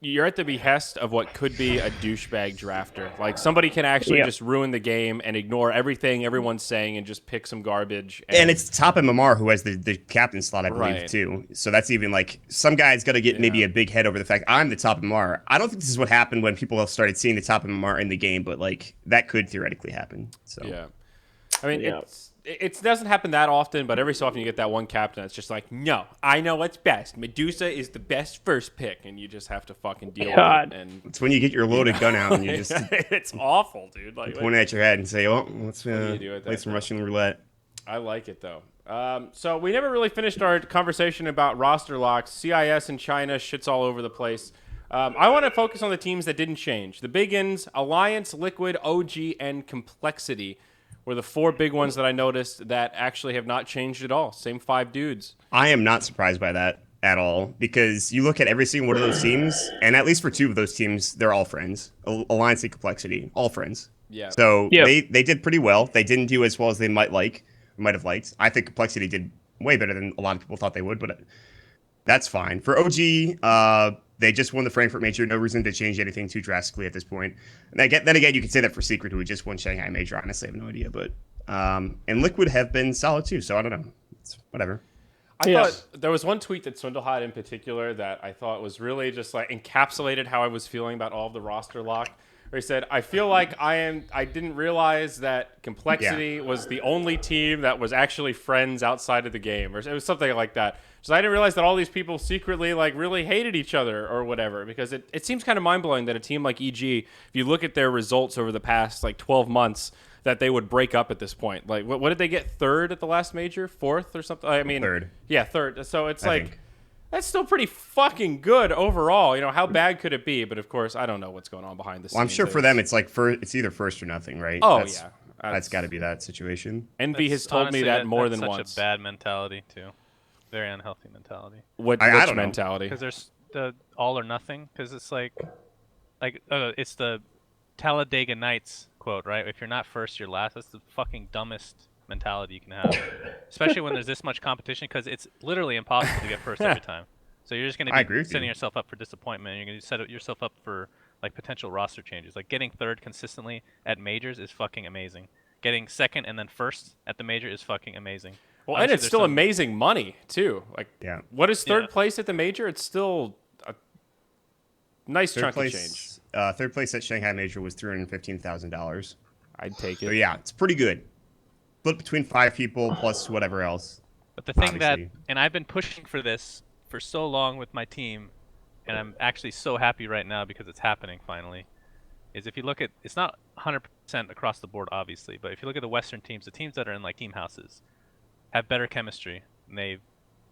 you're at the behest of what could be a douchebag drafter. Like somebody can actually just ruin the game and ignore everything everyone's saying and just pick some garbage. And it's Top MMR who has the captain slot, I believe, too. So that's even like some guy's got to get maybe a big head over the fact I'm the top MMR. I don't think this is what happened when people started seeing the top MMR in the game, but like that could theoretically happen. So yeah, I mean it doesn't happen that often, but every so often you get that one captain that's just like, no, I know what's best. Medusa is the best first pick, and you just have to fucking deal with it. And it's when you get your loaded gun out and you just it's awful, dude. Like point it at your head and say, well, let's play some Russian roulette. I like it though. So we never really finished our conversation about roster locks. CIS in China, shit's all over the place. I want to focus on the teams that didn't change. The big ins: Alliance, Liquid, OG, and Complexity were the 4 big ones that I noticed that actually have not changed at all. Same 5 dudes. I am not surprised by that at all, because you look at every single one of those teams, and at least for 2 of those teams, they're all friends. Alliance and Complexity, all friends. Yeah. So they did pretty well. They didn't do as well as they might have liked. I think Complexity did way better than a lot of people thought they would, but that's fine. For OG, they just won the Frankfurt Major. No reason to change anything too drastically at this point. And then again, you could say that for Secret, who just won Shanghai Major. Honestly, I have no idea. But and Liquid have been solid too. So I don't know. It's whatever. I thought there was one tweet that Swindle had in particular that I thought was really just like encapsulated how I was feeling about all of the roster lock. Where he said, I feel like I didn't realize that Complexity was the only team that was actually friends outside of the game. Or it was something like that. So I didn't realize that all these people secretly like really hated each other or whatever. Because it seems kind of mind-blowing that a team like EG, if you look at their results over the past like 12 months, that they would break up at this point. Like, what did they get? 3rd at the last major? 4th or something? I mean, 3rd. Yeah, 3rd. So it's that's still pretty fucking good overall. You know, how bad could it be? But of course, I don't know what's going on behind the scenes. Well, I'm sure for them, it's like it's either first or nothing, right? Oh, that's got to be that situation. Envy has told me that more than once. Such a bad mentality, too. Very unhealthy mentality. Which mentality? Because there's the all or nothing. Because it's like it's the Talladega Nights quote, right? If you're not first, you're last. That's the fucking dumbest mentality you can have, especially when there's this much competition, because it's literally impossible to get first every time. So you're just going to be setting yourself up for disappointment. You're going to set yourself up for like potential roster changes. Like getting 3rd consistently at majors is fucking amazing. Getting 2nd and then 1st at the major is fucking amazing. Well, obviously, and it's still amazing money too. Like, what is 3rd place at the major? It's still a nice chunk of change. 3rd place at Shanghai Major was $315,000. I'd take it. So yeah, it's pretty good. Split between 5 people plus whatever else. But the thing and I've been pushing for this for so long with my team, and I'm actually so happy right now because it's happening finally, is if you look at, it's not 100% across the board obviously, but if you look at the Western teams, the teams that are in like team houses have better chemistry, and they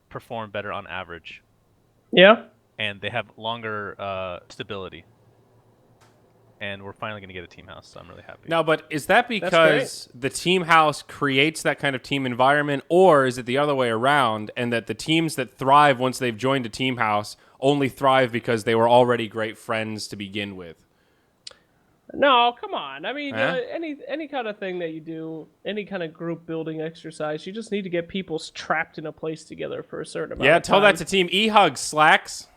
perform better on average. Yeah. And they have longer stability. And we're finally going to get a team house, so I'm really happy. No, but is that because the team house creates that kind of team environment, or is it the other way around, and that the teams that thrive once they've joined a team house only thrive because they were already great friends to begin with? No, come on. I mean, any kind of thing that you do, any kind of group building exercise, you just need to get people trapped in a place together for a certain amount of time. Yeah, tell that to Team E-Hug, Slacks.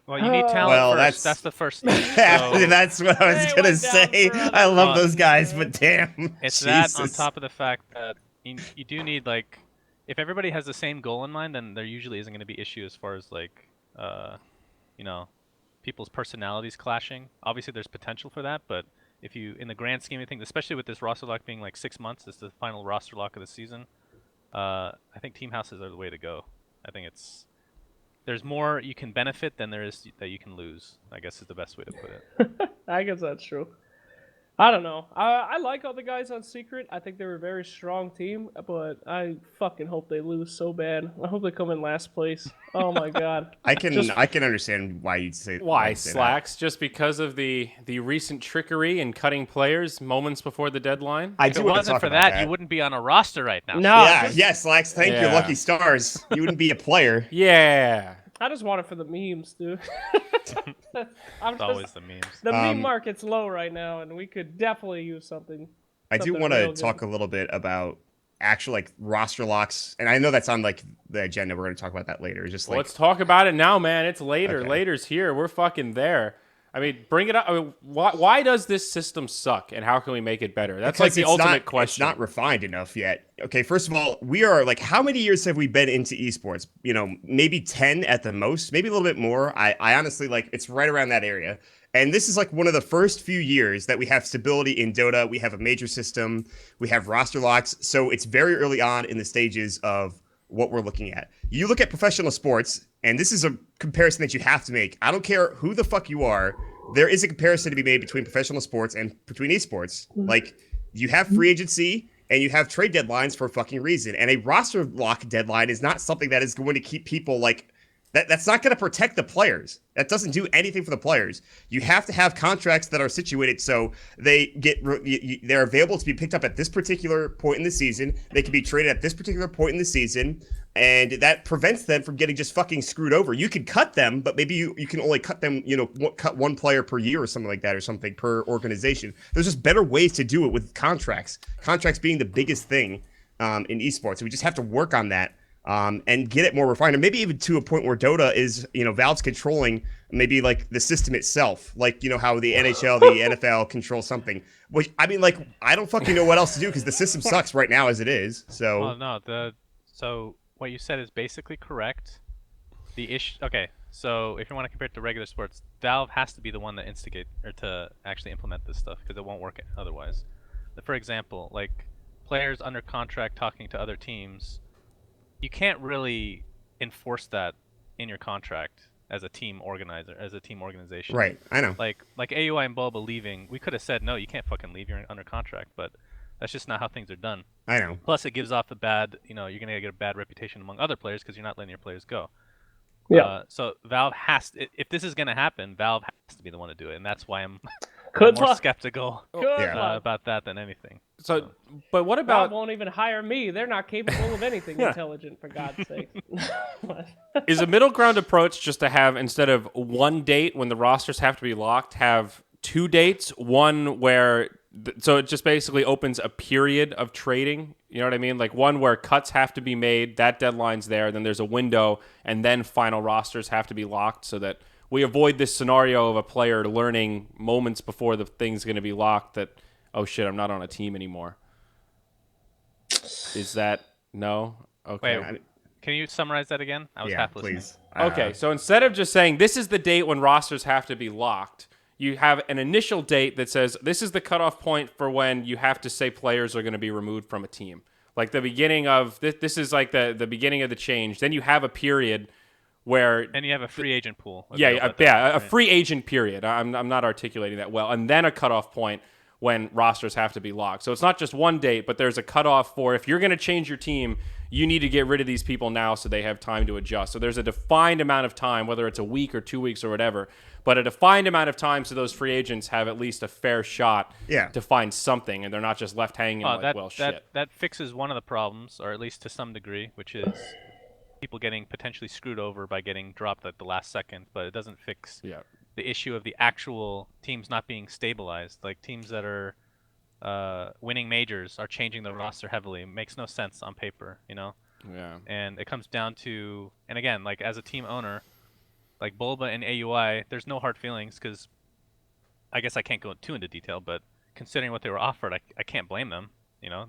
Well, you need talent first. That's the first thing. So that's what I was going to say. I love those guys, but damn. It's that on top of the fact that you do need, like, if everybody has the same goal in mind, then there usually isn't going to be issue as far as, like, people's personalities clashing. Obviously, there's potential for that, but if you, in the grand scheme of things, especially with this roster lock being like 6 months, it's the final roster lock of the season, I think team houses are the way to go. I think there's more you can benefit than there is that you can lose, I guess is the best way to put it. I guess that's true. I don't know. I like all the guys on Secret. I think they're a very strong team, but I fucking hope they lose so bad. I hope they come in last place. Oh my god. I can understand why you'd say Slacks, just because of the recent trickery in cutting players moments before the deadline. If it wasn't for that, you wouldn't be on a roster right now. No. Slacks. Thank you, lucky stars. You wouldn't be a player. Yeah. I just want it for the memes, dude. It's always the memes. The meme market's low right now, and we could definitely use something. I do want to talk a little bit about actual like roster locks, and I know that's on like the agenda. We're going to talk about that later. Just Well, like let's talk about it now, man. It's later. Okay. Later's here. We're fucking there. I mean, bring it up. I mean, why does this system suck, and how can we make it better? That's like the ultimate question. It's not refined enough yet. Okay, first of all, we are like, how many years have we been into esports? You know, maybe 10 at the most, maybe a little bit more. I honestly like it's right around that area. And this is like one of the first few years that we have stability in Dota. We have a major system. We have roster locks. So it's very early on in the stages of what we're looking at. You look at professional sports, and this is a comparison that you have to make. I don't care who the fuck you are. There is a comparison to be made between professional sports and between esports. Like, you have free agency and you have trade deadlines for a fucking reason. And a roster lock deadline is not something that is going to keep people like that's not going to protect the players. That doesn't do anything for the players. You have to have contracts that are situated so they're available to be picked up at this particular point in the season. They can be traded at this particular point in the season, and that prevents them from getting just fucking screwed over. You can cut them, but maybe you can only cut them, cut one player per year or something like that, or something per organization. There's just better ways to do it with contracts. Contracts being the biggest thing in esports. So we just have to work on that. And get it more refined, or maybe even to a point where Dota is, Valve's controlling maybe like the system itself, like how the NHL, the NFL control something. Which I mean, like I don't fucking know what else to do because the system sucks right now as it is. So well, no, so what you said is basically correct. The issue, okay. So if you want to compare it to regular sports, Valve has to be the one that instigate or to actually implement this stuff because it won't work otherwise. For example, like players under contract talking to other teams. You can't really enforce that in your contract as a team organization. Right, I know. Like AUI and Bulba leaving, we could have said, no, you can't fucking leave, you're under contract, but that's just not how things are done. I know. Plus, it gives off a bad, you're going to get a bad reputation among other players because you're not letting your players go. Yeah. So Valve if this is going to happen, Valve has to be the one to do it, and that's why I'm Good more luck. skeptical about that than anything. So, but what Valve about won't even hire me. They're not capable of anything intelligent, for God's sake. is a middle ground approach just to have, instead of one date when the rosters have to be locked, have 2 dates, one where so it just basically opens a period of trading, you know what I mean? Like one where cuts have to be made, that deadline's there, then there's a window, and then final rosters have to be locked so that we avoid this scenario of a player learning moments before the thing's going to be locked that, oh shit, I'm not on a team anymore. Is that no? Okay. Wait, can you summarize that again? I was half listening. Please. Okay, so instead of just saying this is the date when rosters have to be locked, you have an initial date that says this is the cutoff point for when you have to say players are going to be removed from a team. Like the beginning of this is like the beginning of the change. Then you have a period where and you have a free agent pool. A free agent period. I'm not articulating that well. And then a cutoff point when rosters have to be locked. So it's not just one date, but there's a cutoff for if you're going to change your team, you need to get rid of these people now so they have time to adjust. So there's a defined amount of time, whether it's a week or 2 weeks or whatever, but a defined amount of time so those free agents have at least a fair shot to find something, and they're not just left hanging shit. That fixes one of the problems, or at least to some degree, which is people getting potentially screwed over by getting dropped at the last second, but it doesn't fix the issue of the actual teams not being stabilized. Like teams that are winning majors are changing the roster heavily. It makes no sense on paper, Yeah. And it comes down to, and again, like as a team owner, like Bulba and AUI, there's no hard feelings because I guess I can't go too into detail, but considering what they were offered, I can't blame them.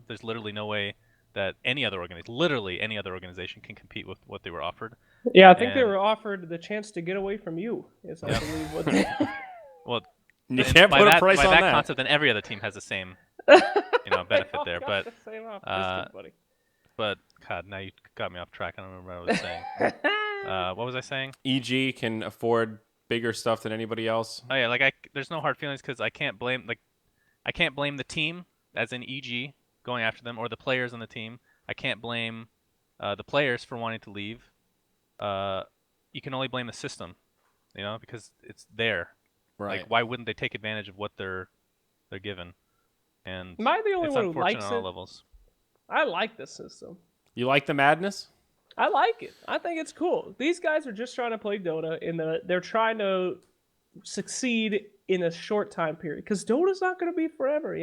There's literally no way that any other organization can compete with what they were offered. Yeah, I think they were offered the chance to get away from you. Is I believe what they. Well, you can't put a price on that. By that concept, then every other team has the same, benefit there. But, the same buddy. But God, now you got me off track. I don't remember what I was saying. What was I saying? EG can afford bigger stuff than anybody else. Oh yeah, there's no hard feelings because I can't blame the team, as in EG, going after them, or the players on the team. I can't blame the players for wanting to leave. You can only blame the system, because it's there. Right. Like, why wouldn't they take advantage of what they're given? And am I the only one who likes on all it? levels. I like the system. You like the madness? I like it. I think it's cool. These guys are just trying to play Dota. They're trying to succeed in a short time period because Dota's not going to be forever.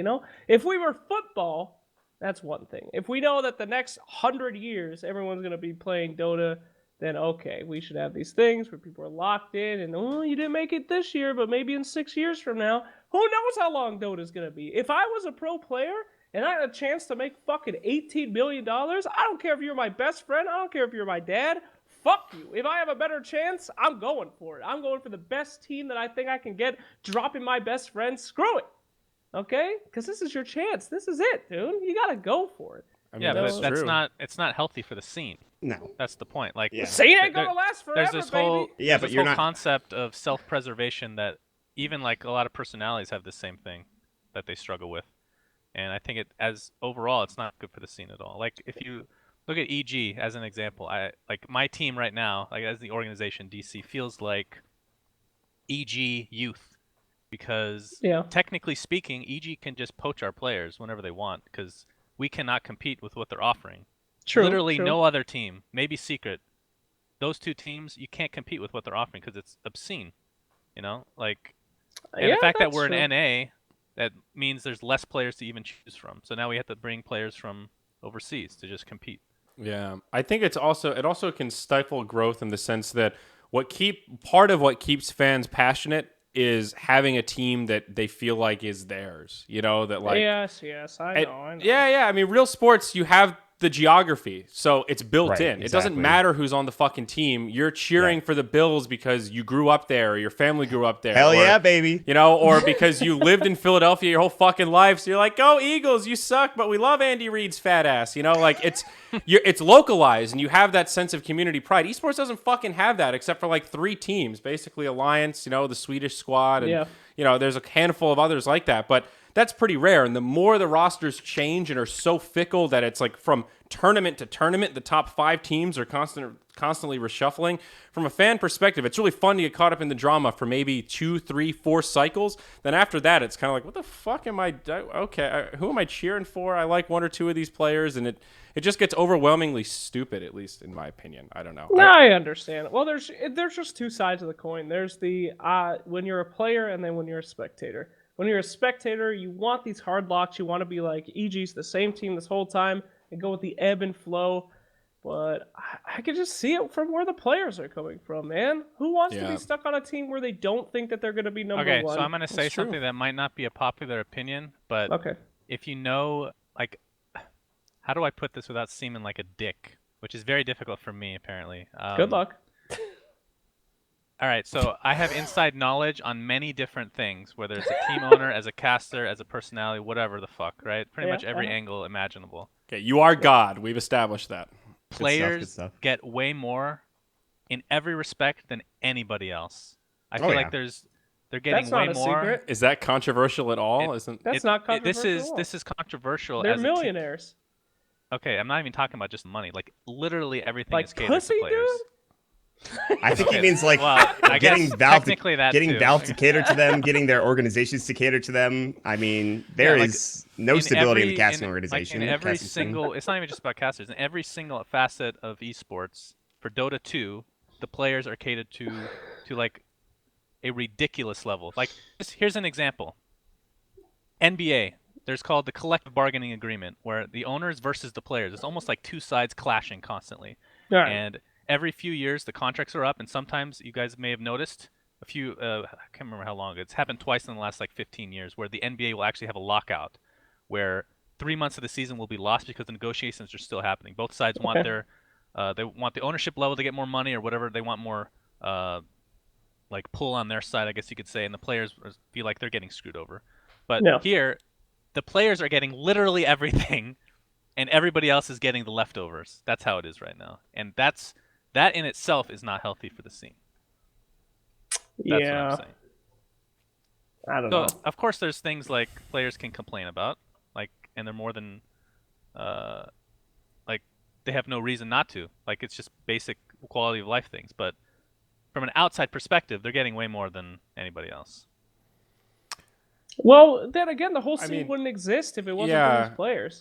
If we were football, That's one thing. If we know that the next 100 years everyone's going to be playing Dota, then okay, we should have these things where people are locked in and, oh, you didn't make it this year, but maybe in 6 years from now, who knows how long Dota's going to be. If I was a pro player and I had a chance to make fucking $18 million, I don't care if you're my best friend, I don't care if you're my dad, fuck you. If I have a better chance, I'm going for it. I'm going for the best team that I think I can get, dropping my best friend, screw it. Okay? Because this is your chance. This is it, dude. You got to go for it. I mean, Yeah, but that's true. it's not healthy for the scene. No. That's the point. Like, Yeah. Scene ain't going to last forever, there's this whole baby. Yeah, there's but this you're whole not- concept of self-preservation that even like a lot of personalities have the same thing that they struggle with, and I think overall it's not good for the scene at all. Like if you look at EG as an example, I like my team right now, like as the organization DC feels like EG youth, because technically speaking, EG can just poach our players whenever they want because we cannot compete with what they're offering. True, Literally true. no other team, maybe Secret. Those two teams, you can't compete with what they're offering because it's obscene. You know, like, and the fact that we're an NA, that means there's less players to even choose from. So now we have to bring players from overseas to just compete. Yeah, I think it also can stifle growth in the sense that part of what keeps fans passionate is having a team that they feel like is theirs. You know, that like yes, I know. Yeah. I mean, real sports, you have the geography, so it's built Right, in. It doesn't exactly. matter who's on the fucking team. You're cheering for the Bills because you grew up there, or your family grew up there. Hell yeah, baby. You know, or because you lived in Philadelphia your whole fucking life, so you're like, go Eagles, you suck, but we love Andy Reid's fat ass. You know, like it's localized, and you have that sense of community pride. Esports doesn't fucking have that, except for like 3 teams, basically Alliance, you know, the Swedish squad, and you know, there's a handful of others like that, but that's pretty rare. And the more the rosters change and are so fickle that it's like from tournament to tournament, the top 5 teams are constantly reshuffling. From a fan perspective, it's really fun to get caught up in the drama for maybe 2, 3, 4 cycles. Then after that, it's kind of like, what the fuck am I? Okay, who am I cheering for? I like 1 or 2 of these players, and it just gets overwhelmingly stupid, at least in my opinion. I don't know. No, I understand. Well, there's just 2 sides of the coin. There's the when you're a player, and then when you're a spectator. When you're a spectator, you want these hard locks. You want to be like, EG's the same team this whole time and go with the ebb and flow. But I can just see it from where the players are coming from, man. Who wants to be stuck on a team where they don't think that they're going to be number 1? Okay, so I'm going to say something that might not be a popular opinion, but if you know, like, how do I put this without seeming like a dick? Which is very difficult for me, apparently. Good luck. All right, so I have inside knowledge on many different things, whether it's a team owner, as a caster, as a personality, whatever the fuck, right? Pretty much every angle imaginable. Okay, you are God. We've established that. Players get way more in every respect than anybody else. I feel like they're getting way more. Secret. Is that controversial at all? That's not controversial. This is controversial. They're as millionaires. Okay, I'm not even talking about just money. Like literally everything like is catered pussy, to players. dude? I think he means like I getting guess Valve technically that getting too. Valve to cater to them, getting their organizations to cater to them. I mean, there is no stability in the casting organization. Like in every casting scene. single, it's not even just about casters. In every single facet of esports, for Dota 2, the players are catered to like a ridiculous level. Like here's an example. NBA, there's called the collective bargaining agreement, where the owners versus the players. It's almost like 2 sides clashing constantly. Right. And every few years, the contracts are up, and sometimes you guys may have noticed a few. I can't remember how long. It's happened twice in the last like 15 years, where the NBA will actually have a lockout, where 3 months of the season will be lost because the negotiations are still happening. Both sides want their, they want the ownership level to get more money or whatever. They want more, like pull on their side, I guess you could say, and the players feel like they're getting screwed over. But here, the players are getting literally everything, and everybody else is getting the leftovers. That's how it is right now, and that in itself is not healthy for the scene. That's what I'm saying. I don't know. Of course, there's things like players can complain about, like, and they're more than, like, they have no reason not to. Like, it's just basic quality of life things. But from an outside perspective, they're getting way more than anybody else. Well, then again, the whole scene wouldn't exist if it wasn't for these players.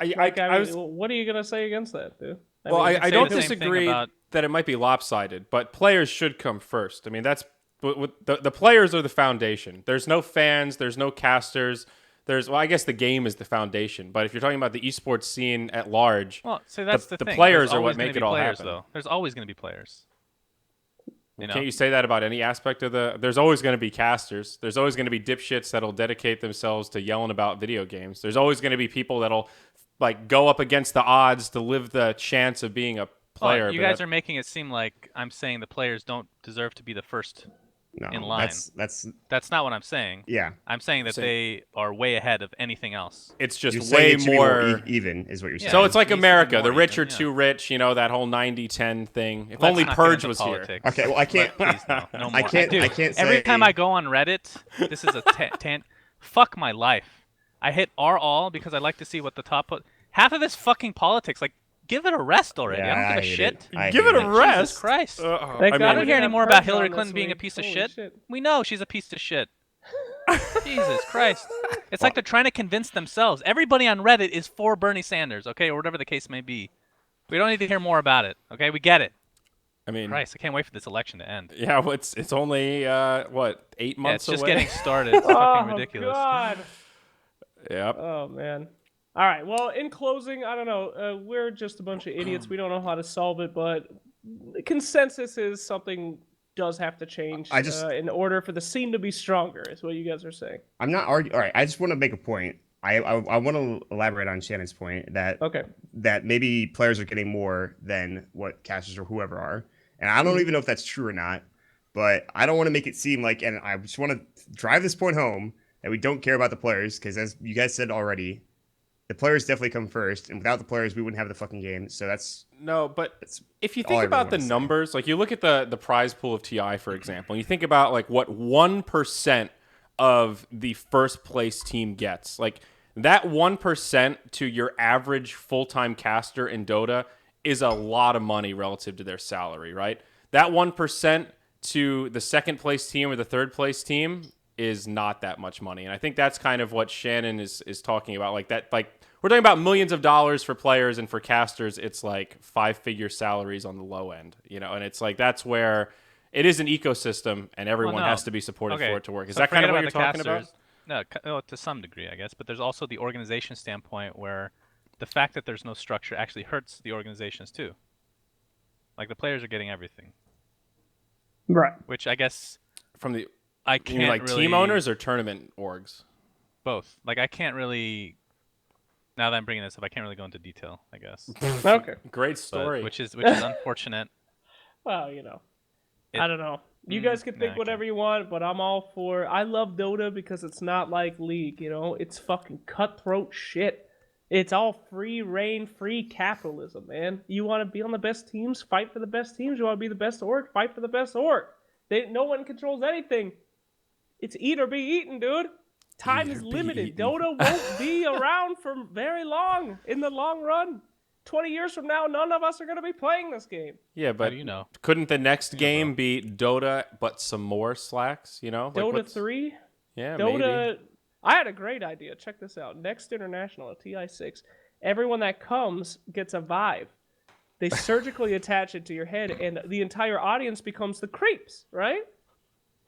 What are you gonna say against that, dude? I don't disagree that it might be lopsided, but players should come first. I mean, that's the players are the foundation. There's no fans, there's no casters, Well, I guess the game is the foundation, but if you're talking about the esports scene at large, Well, so that's the the thing. players There's are what always gonna make be it all players, happen. though. There's always going to be players. You know? Can't you say that about any aspect of there's always going to be casters. There's always going to be dipshits that'll dedicate themselves to yelling about video games. There's always going to be people that'll like go up against the odds to live the chance of being a player. Well, you guys are making it seem like I'm saying the players don't deserve to be the first No, in line. That's not what I'm saying. yeah. I'm saying that they are way ahead of anything else. It's You're just saying way it should be more even is what you're saying. So it's like It needs to be America. more The rich even, are too rich, that whole 90-10 thing. If Let's only not get Purge into was politics. Okay, well I can't. Please, no more. I can't. Dude, I can't say. every time I go on Reddit, this is a fuck my life. I hit R all because I like to see what the top. Half of this fucking politics. Like, give it a rest already. Yeah, I don't give a hate shit. I Give hate it a rest. Jesus Christ. Thank I God I mean, don't we hear any have more about Purge Hillary on Clinton this being a week. piece of Holy shit. We know she's a piece of shit. Jesus Christ. It's Well- like they're trying to convince themselves. Everybody on Reddit is for Bernie Sanders, okay, or whatever the case may be. We don't need to hear more about it, okay? We get it. I mean, Christ, I can't wait for this election to end. yeah, well, it's only 8 Yeah, months it's just away. getting started. It's fucking Oh ridiculous. God. Yep. Oh man. All right. Well, in closing, I don't know. We're just a bunch of idiots. We don't know how to solve it, but the consensus is something does have to change in order for the scene to be stronger. Is what you guys are saying. I'm not arguing. All right, I just want to make a point. I want to elaborate on Shannon's point that Okay. that maybe players are getting more than what casters or whoever are, and I don't even know if that's true or not. But I don't want to make it seem like, and I just want to drive this point home that we don't care about the players because, as you guys said already, the players definitely come first, and without the players, we wouldn't have the fucking game. So that's No, but that's if you all I think really about the wanna say. numbers, like you look at the prize pool of TI, for example, and you think about like what 1% of the first place team gets. Like that 1% to your average full-time caster in Dota is a lot of money relative to their salary, right? That 1% to the second place team or the third place team is not that much money. And I think that's kind of what Shannon is talking about. Like that, like we're talking about millions of dollars for players, and for casters, it's like 5-figure salaries on the low end, and it's like that's where it is an ecosystem and everyone no. has to be supported Okay, for it to work. Is so that kind of forget what you're about talking the about? casters. No, to some degree, I guess. But there's also the organization standpoint where the fact that there's no structure actually hurts the organizations too. Like the players are getting everything, Right. which I guess From the I you can't mean like really team owners or tournament orgs? both. Like I can't really. Now that I'm bringing this up, I can't really go into detail. I guess, Okay. Great but, story. which is unfortunate. Well, I don't know. You guys can think nah, I whatever you want, but I'm all for. I love Dota because it's not like League. It's fucking cutthroat shit. It's all free reign, free capitalism, man. You want to be on the best teams, fight for the best teams. You want to be the best org, fight for the best org. No one controls anything. It's eat or be eaten, dude. Time Eat is or be limited. eaten. Dota won't be around for very long in the long run. 20 years from now, none of us are going to be playing this game. Yeah, How but do you know? couldn't the next game be Dota but some more slacks? Like Dota what's- 3? Yeah, Dota. maybe. I had a great idea. Check this out. Next International at TI6, everyone that comes gets a Vive. They surgically attach it to your head, and the entire audience becomes the creeps, right?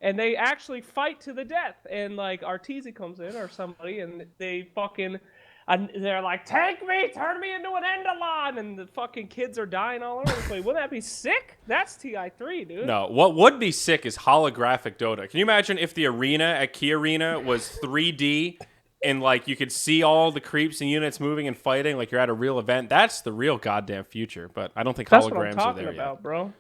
And they actually fight to the death. And like Arteezy comes in or somebody, and they fucking, and they're like, "Take me, turn me into an Enderlon," and the fucking kids are dying all over the place. Wouldn't that be sick? That's TI3, dude. No, what would be sick is holographic Dota. Can you imagine if the arena at Key Arena was 3D and like you could see all the creeps and units moving and fighting like you're at a real event? That's the real goddamn future. But I don't think That's what I'm holograms are talking there about, yet. bro.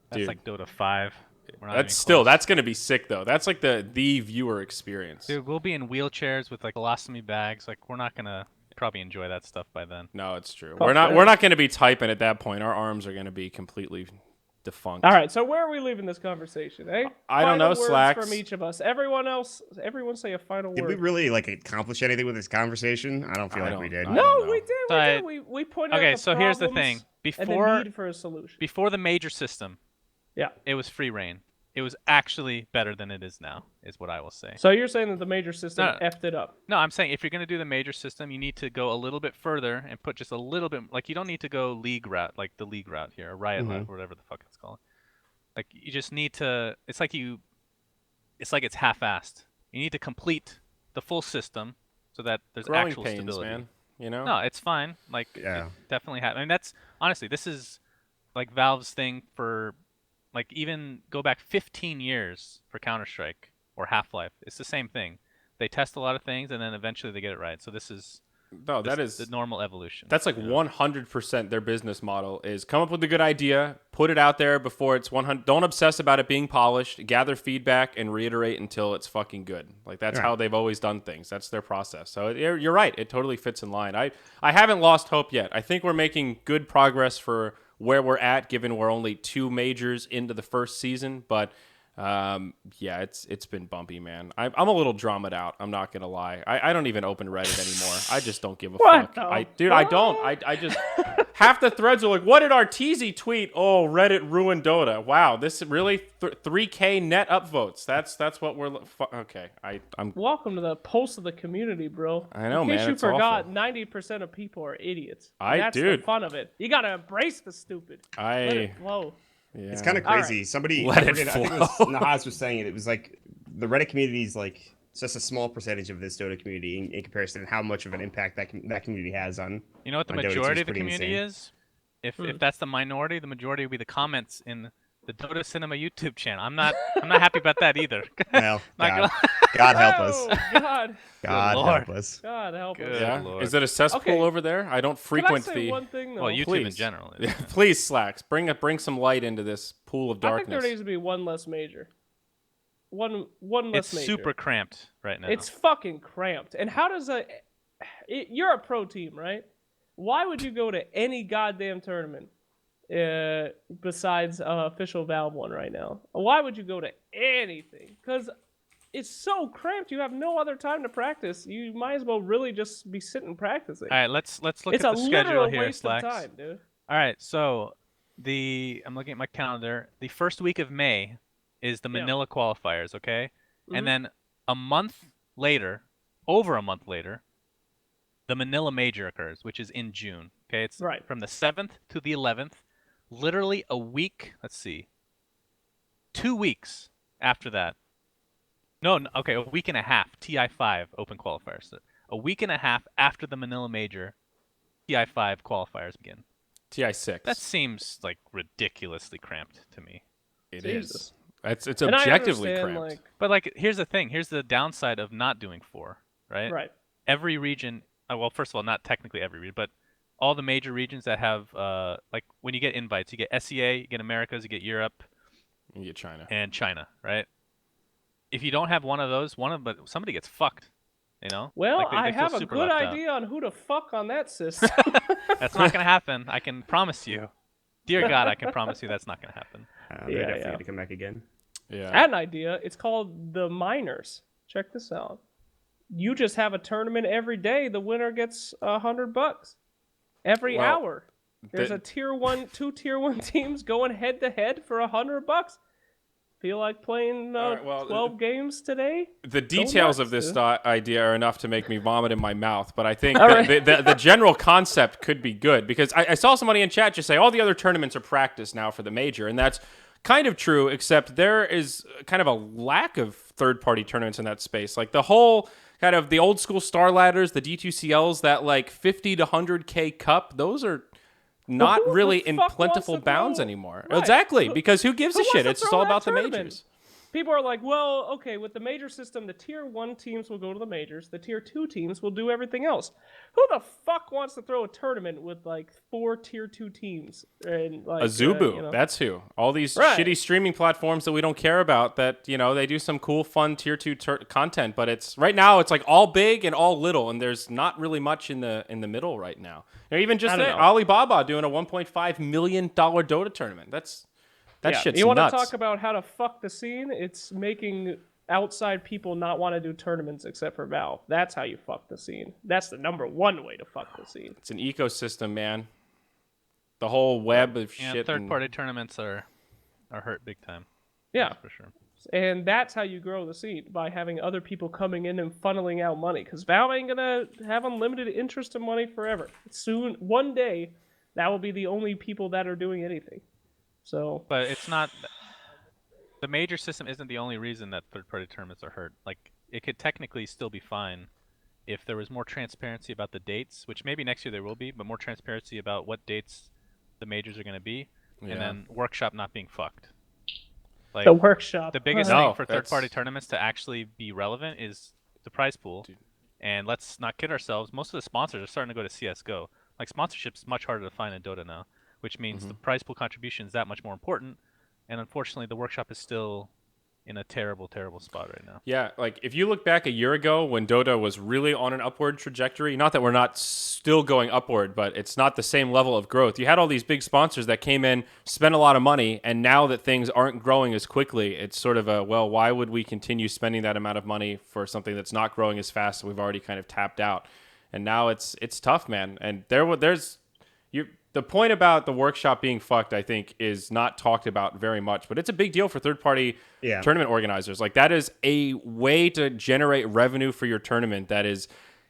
That's Dude. like Dota 5. We're not That's even still close. that's gonna be sick though. That's like the viewer experience. Dude, we'll be in wheelchairs with like colostomy bags. Like we're not gonna probably enjoy that stuff by then. No, it's true. Oh, We're not fair. gonna be typing at that point. Our arms are gonna be completely defunct. All right, so where are we leaving this conversation, eh? I don't know, Final words Slacks. from each of us. Everyone say a final Did word. we really accomplish anything with this conversation? I don't feel I like don't- we did. I No, don't know. we did. But- We pointed out Okay, the so here's the problems thing. and the need for a solution. Before the major system, Yeah. it was free reign. It was actually better than it is now, is what I will say. So you're saying that the major system No. effed it up? No, I'm saying if you're going to do the major system, you need to go a little bit further and put just a little bit. Like, you don't need to go league route, like the league route here, or riot route, whatever the fuck it's called. Like, you just need to. It's like it's half-assed. You need to complete the full system so that there's Growing actual pains, stability. man. You know? No, it's fine. Like, Yeah. it definitely I mean, that's honestly, this is like Valve's thing for, like, even go back 15 years for Counter-Strike or Half-Life. It's the same thing. They test a lot of things and then eventually they get it right. So this is No, that this- is the normal evolution. That's like 100% their business model is come up with a good idea, put it out there before it's 100. Don't obsess about it being polished. Gather feedback and reiterate until it's fucking good. Like that's Right. how they've always done things. That's their process. So you're right. It totally fits in line. I haven't lost hope yet. I think we're making good progress for where we're at, given we're only 2 majors into the first season. But yeah, it's been bumpy, man. I'm a little dramaed out. I'm not gonna lie. I don't even open Reddit anymore. I just don't give a What fuck. the Dude, I don't. I just half the threads are like, what did Arteezy tweet? Oh, Reddit ruined Dota. Wow, this really 3K net upvotes. That's what we're okay. I'm Welcome to the pulse of the community, bro. I know, In case man, you it's forgot, awful. 90% of people are idiots. Dude. That's the fun of it. You gotta embrace the stupid. Let it flow. Yeah. It's kind of All crazy. right. Somebody, Let I it forget, I think it flow. was Nahaz was saying it. It was like the Reddit community is like it's just a small percentage of this Dota community in comparison to how much of an impact that community has on. You know what the on Dota 2 majority is of the pretty community insane. is? If that's the minority, the majority will be the comments in the Dota Cinema YouTube channel. I'm not happy about that either. Well, Not God, gonna- God help us. Oh, God. God Lord. help us. God help us. Good Yeah. Lord. Is it a cesspool Okay. over there? I don't Can I frequent say the. one thing, though? Well, YouTube in Please. general. Is, Please, Slacks, bring some light into this pool of I think darkness. there needs to be one less major. One less it's major. super cramped right now. It's fucking cramped. And how does you're a pro team, right? Why would you go to any goddamn tournament besides official Valve one right now? Why would you go to anything? Because it's so cramped. You have no other time to practice. You might as well really just be sitting practicing. All right, let's look It's at a the schedule literal here, waste Slacks. of time, dude. All right, so I'm looking at my calendar. The first week of May is the Yeah. Manila qualifiers, okay? Mhm. And then a month later, over a month later, the Manila Major occurs, which is in June. Okay, it's Right. from the 7th to the 11th, literally a week. Let's see, 2 weeks after that. No, okay, a week and a half. TI5 Open qualifiers. So a week and a half after the Manila Major, TI5 qualifiers begin. TI6. That seems like ridiculously cramped to me. It Jesus. is. It's And I objectively understand, cramped. like, But like, here's the thing. Here's the downside of not doing 4, right? right. Every region. Well, first of all, not technically every region, but all the major regions that have like when you get invites, you get SEA, you get Americas, you get Europe, You get China. and China, right? If you don't have one of those, but somebody gets fucked. You know? Well, Like, they I feel have a super good left out. idea on who to fuck on that system. That's not gonna happen. I can promise you. Dear God, I can promise you that's not gonna happen. They're Yeah, definitely yeah. going to come back again. Yeah. I had an idea. It's called the Miners. Check this out. You just have a tournament every day. The winner gets $100 every Well, hour. There's the- a two tier 1 teams going head to head for $100. Feel like playing All right, well, 12 games today? The details nuts, of this dude. idea are enough to make me vomit in my mouth, but I think All that right. the general concept could be good because I saw somebody in chat just say all the other tournaments are practice now for the major, and that's kind of true, except there is kind of a lack of third-party tournaments in that space. Like the whole kind of the old school Star Ladders, the D2CLs, that like 50 to 100K cup, those are not who the really in fuck wants plentiful to bounds throw- anymore. Right. Exactly, because who gives Who a wants shit? to It's just throw all that about the tournament? majors. People are like, well, okay, with the major system, the tier 1 teams will go to the majors. The tier 2 teams will do everything else. Who the fuck wants to throw a tournament with like 4 tier 2 teams? And like Azubu, you know. that's who. All these Right. shitty streaming platforms that we don't care about that, you know, they do some cool, fun tier 2 content, but it's right now it's like all big and all little, and there's not really much in the middle right now. Or even just I don't know. Alibaba doing a $1.5 million Dota tournament. That Yeah, shit's you want nuts. to talk about how to fuck the scene? It's making outside people not want to do tournaments except for Valve. That's how you fuck the scene. That's the number one way to fuck the scene. It's an ecosystem, man. The whole web of Yeah, shit. third-party tournaments are hurt big time. Yeah, That's for sure. and that's how you grow the scene, by having other people coming in and funneling out money. Because Valve ain't gonna have unlimited interest in money forever. Soon, one day, that will be the only people that are doing anything. So But it's not. The major system isn't the only reason that third-party tournaments are hurt. Like, it could technically still be fine if there was more transparency about the dates, which maybe next year there will be, but more transparency about what dates the majors are going to be, and then workshop not being fucked. Like The workshop. the biggest No, thing for third-party tournaments to actually be relevant is the prize pool. Dude. And let's not kid ourselves. Most of the sponsors are starting to go to CSGO. Like sponsorship's much harder to find in Dota now, which means the prize pool contribution is that much more important. And unfortunately, the workshop is still in a terrible, terrible spot right now. Yeah, like if you look back a year ago when Dota was really on an upward trajectory, not that we're not still going upward, but it's not the same level of growth. You had all these big sponsors that came in, spent a lot of money, and now that things aren't growing as quickly, it's sort of a, well, why would we continue spending that amount of money for something that's not growing as fast and we've already kind of tapped out? And now it's tough, man. And the point about the workshop being fucked, I think, is not talked about very much, but it's a big deal for third-party tournament organizers. Like, that is a way to generate revenue for your tournament that is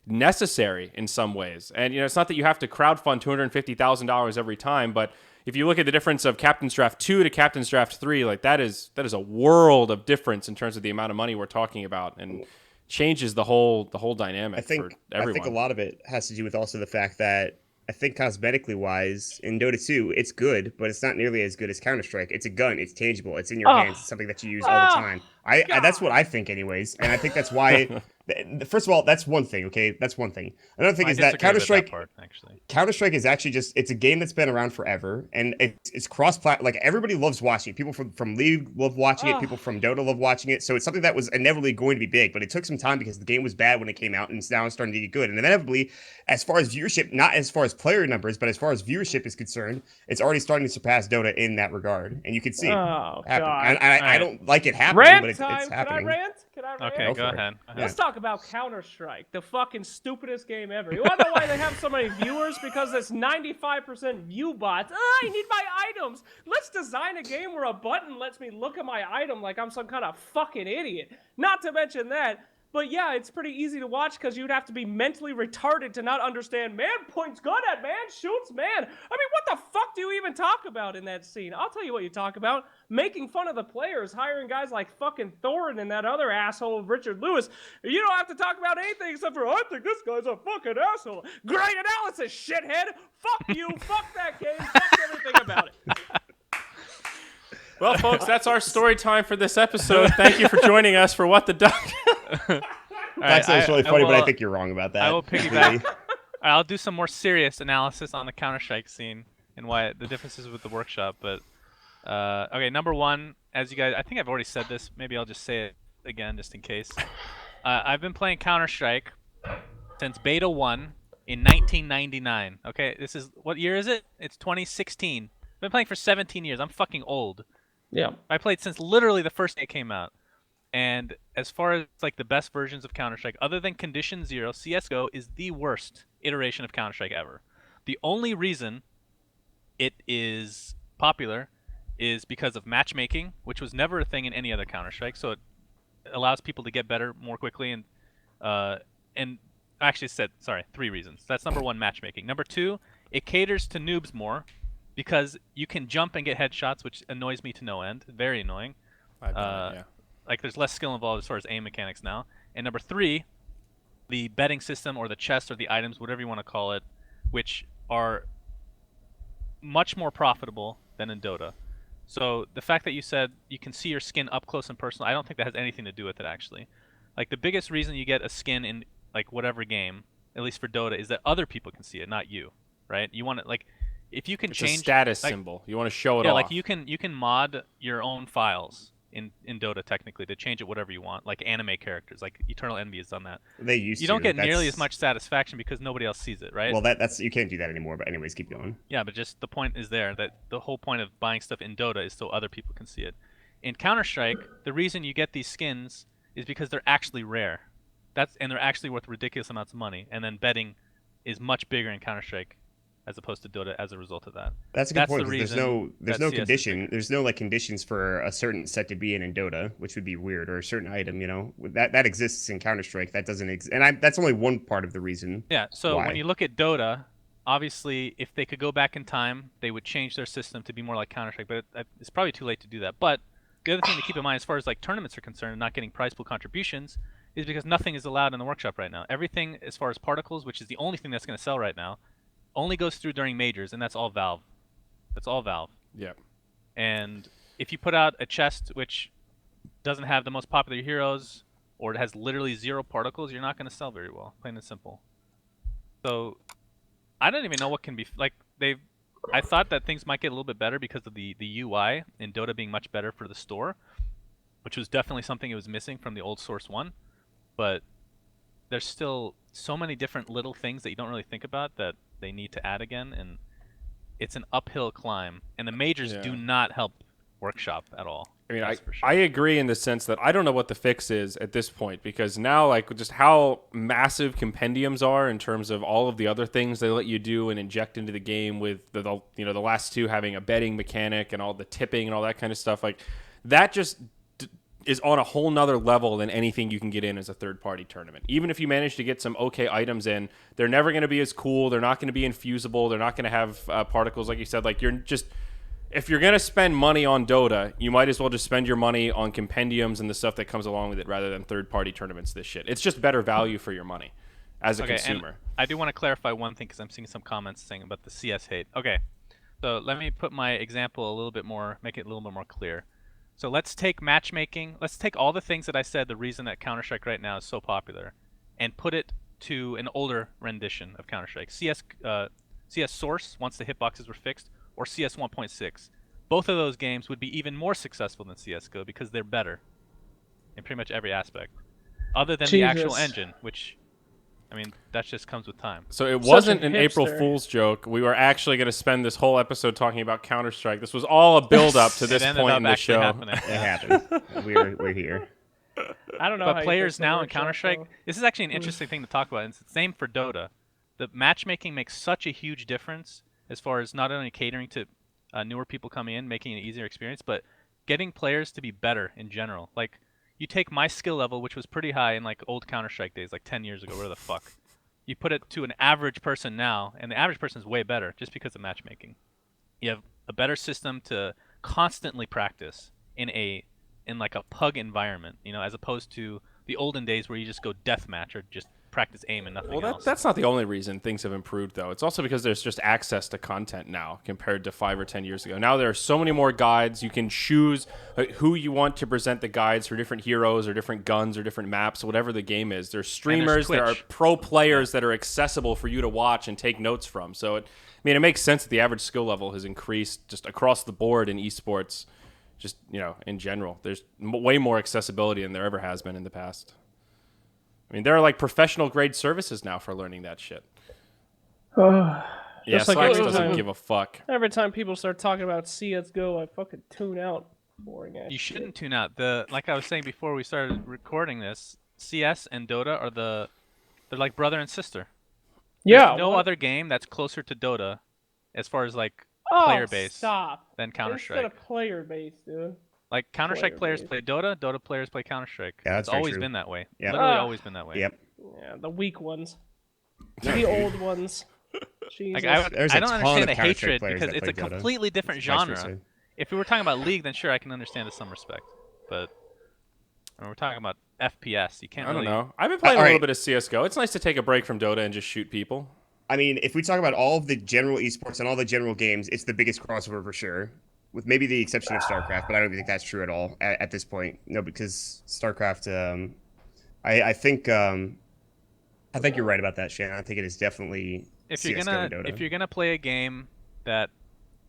necessary in some ways. And, it's not that you have to crowdfund $250,000 every time, but if you look at the difference of Captain's Draft 2 to Captain's Draft 3, like, that is a world of difference in terms of the amount of money we're talking about, and changes the whole dynamic for everyone. I think a lot of it has to do with also the fact that I think cosmetically wise, in Dota 2, it's good, but it's not nearly as good as Counter-Strike. It's a gun. It's tangible. It's in your hands. It's something that you use all the time. That's what I think anyways. And I think that's why, first of all, that's one thing, okay? That's one thing. Another thing is that Counter-Strike is actually it's a game that's been around forever, and it's cross-platform. Like, everybody loves watching it. People from League love watching it. People from Dota love watching it. So it's something that was inevitably going to be big, but it took some time because the game was bad when it came out, and it's now starting to get good. And inevitably, as far as viewership, not as far as player numbers, but as far as viewership is concerned, it's already starting to surpass Dota in that regard, and you can see it happen. I don't like it happening, but it's happening. Can I rant? Okay, go ahead. Let's talk about Counter-Strike, the fucking stupidest game ever. You want to know why they have so many viewers? Because it's 95% view bots. I need my items. Let's design a game where a button lets me look at my item like I'm some kind of fucking idiot. Not to mention that. But yeah, it's pretty easy to watch because you'd have to be mentally retarded to not understand, man points gun at man, shoots man. I mean, what the fuck do you even talk about in that scene? I'll tell you what you talk about. Making fun of the players, hiring guys like fucking Thorin and that other asshole Richard Lewis. You don't have to talk about anything except for, I think this guy's a fucking asshole. Great analysis, shithead. Fuck you, fuck that game, fuck everything about it. Well, folks, that's our story time for this episode. Thank you for joining us for What the Duck. That's really funny, but I think you're wrong about that. I will piggyback. I'll do some more serious analysis on the Counter-Strike scene and why the differences with the workshop. But okay, number one, as you guys, I think I've already said this. Maybe I'll just say it again, just in case. I've been playing Counter-Strike since Beta 1 in 1999. Okay, what year is it? It's 2016. I've been playing for 17 years. I'm fucking old. Yeah. I played since literally the first day it came out. And as far as like the best versions of Counter-Strike, other than Condition Zero, CSGO is the worst iteration of Counter-Strike ever. The only reason it is popular is because of matchmaking, which was never a thing in any other Counter-Strike. So it allows people to get better more quickly. And I actually said, sorry, 3 reasons. That's number 1, matchmaking. Number 2, it caters to noobs more because you can jump and get headshots, which annoys me to no end. Very annoying. Like, there's less skill involved as far as aim mechanics now. And number 3, the betting system or the chest or the items, whatever you want to call it, which are much more profitable than in Dota. So the fact that you said you can see your skin up close and personal, I don't think that has anything to do with it, actually. Like, the biggest reason you get a skin in, like, whatever game, at least for Dota, is that other people can see it, not you, right? You want to, like, if you can it's change... a status like, symbol. You want to show it yeah, off. like, you can mod your own files in Dota, technically, to change it whatever you want, like anime characters, like Eternal Envy has done that. They used to. You don't get nearly as much satisfaction because nobody else sees it, right? Well, that's you can't do that anymore, but anyways, keep going. Yeah, but just the point is there, that the whole point of buying stuff in Dota is so other people can see it. In Counter-Strike, the reason you get these skins is because they're actually rare. And they're actually worth ridiculous amounts of money, and then betting is much bigger in Counter-Strike as opposed to Dota as a result of that. That's a good point, because there's no condition. There's no like conditions for a certain set to be in Dota, which would be weird, or a certain item, you know. That exists in Counter-Strike. That doesn't exist. And that's only one part of the reason. Yeah, so why. When you look at Dota, obviously if they could go back in time, they would change their system to be more like Counter-Strike, but it's probably too late to do that. But the other thing to keep in mind as far as like tournaments are concerned and not getting prize pool contributions is because nothing is allowed in the workshop right now. Everything as far as particles, which is the only thing that's going to sell right now, only goes through during majors, and that's all Valve. That's all Valve. Yeah. And if you put out a chest which doesn't have the most popular heroes, or it has literally 0 particles, you're not going to sell very well, plain and simple. So I don't even know what can be like. I thought that things might get a little bit better because of the UI in Dota being much better for the store, which was definitely something it was missing from the old Source 1. But there's still so many different little things that you don't really think about that they need to add again, and it's an uphill climb. And the majors do not help workshop at all. I mean, for sure. I agree in the sense that I don't know what the fix is at this point, because now, like, just how massive compendiums are in terms of all of the other things they let you do and inject into the game, with the last 2 having a betting mechanic and all the tipping and all that kind of stuff. Like, that just is on a whole nother level than anything you can get in as a third-party tournament. Even if you manage to get some okay items in, they're never going to be as cool. They're not going to be infusible. They're not going to have particles, like you said. Like, you're just... If you're going to spend money on Dota, you might as well just spend your money on compendiums and the stuff that comes along with it rather than third-party tournaments, this shit. It's just better value for your money as a consumer. And I do want to clarify one thing because I'm seeing some comments saying about the CS hate. Okay, so let me put my example a little bit more, make it a little bit more clear. So let's take matchmaking. Let's take all the things that I said, the reason that Counter-Strike right now is so popular, and put it to an older rendition of Counter-Strike. CS Source, once the hitboxes were fixed, or CS 1.6. Both of those games would be even more successful than CSGO because they're better in pretty much every aspect, other than the actual engine, which, I mean, that just comes with time. So it wasn't an April Fool's joke. We were actually going to spend this whole episode talking about Counter-Strike. This was all a build-up to this point in the show. Happening. It happened. We're here. I don't know. But players now in Counter-Strike, this is actually an interesting thing to talk about. And it's the same for Dota. The matchmaking makes such a huge difference as far as not only catering to newer people coming in, making an easier experience, but getting players to be better in general. Like, you take my skill level, which was pretty high in like old Counter-Strike days, like 10 years ago, where the fuck. You put it to an average person now, and the average person is way better just because of matchmaking. You have a better system to constantly practice in like a pug environment, you know, as opposed to the olden days where you just go deathmatch or just practice aim and nothing else. That's not the only reason things have improved, though. It's also because there's just access to content now compared to 5 or 10 years ago. Now there are so many more guides. You can choose who you want to present the guides for different heroes or different guns or different maps, whatever the game is. There's streamers, there are pro players that are accessible for you to watch and take notes from. So, it makes sense that the average skill level has increased just across the board in esports, just, in general. There's way more accessibility than there ever has been in the past. I mean, there are like professional grade services now for learning that shit. Yeah, Slacks doesn't give a fuck. Every time people start talking about CSGO, I fucking tune out. Boring ass. You shouldn't tune out. Like I was saying before we started recording this, CS and Dota are they're like brother and sister. Yeah. There's no other game that's closer to Dota as far as like player base than Counter-Strike. Instead of player base, dude. Like, Counter-Strike players play Dota, Dota players play Counter-Strike. Yeah, it's always been that way. Yep. Literally always been that way. Yep. Yeah, the weak ones. The old ones. Jesus. Like, I don't understand the hatred because it's a completely different genre. If we were talking about League, then sure, I can understand to some respect. But when we're talking about FPS, you can't really... I don't know. I've been playing a little bit of CSGO. It's nice to take a break from Dota and just shoot people. I mean, if we talk about all of the general esports and all the general games, it's the biggest crossover for sure. With maybe the exception of StarCraft, but I don't think that's true at all at this point. No, because StarCraft, I think you're right about that, Shannon. I think it is definitely if you're gonna play a game that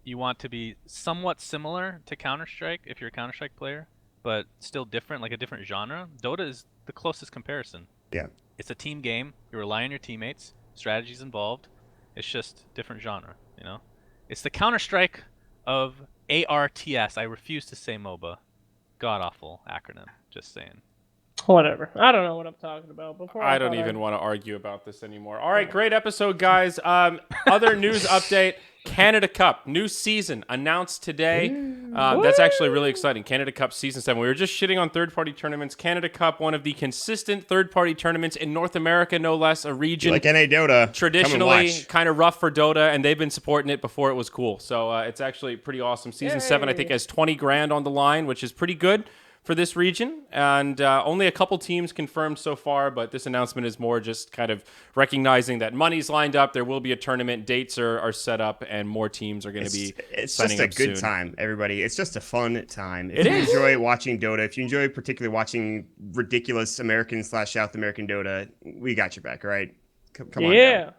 you want to be somewhat similar to Counter-Strike, if you're a Counter-Strike player, but still different, like a different genre, Dota is the closest comparison. Yeah, it's a team game. You rely on your teammates. Strategies involved. It's just different genre. It's the Counter-Strike of ARTS. I refuse to say MOBA. God awful acronym. Just saying. Whatever. I don't know what I'm talking about. I don't even want to argue about this anymore. All right, great episode, guys. Other news update. Canada Cup, new season announced today. That's actually really exciting. Canada Cup Season 7. We were just shitting on third-party tournaments. Canada Cup, one of the consistent third-party tournaments in North America, no less, a region. Like NA Dota. Traditionally kind of rough for Dota, and they've been supporting it before it was cool. So it's actually pretty awesome. Season 7, I think, has 20 grand on the line, which is pretty good for this region, and only a couple teams confirmed so far, but this announcement is more just kind of recognizing that money's lined up, there will be a tournament, dates are set up, and more teams are going to be signing up soon. It's just a good time, everybody. It's just a fun time. If It you is. enjoy watching Dota, if you enjoy particularly watching ridiculous American/South American Dota, we got your back, all right? Come on down. Yeah.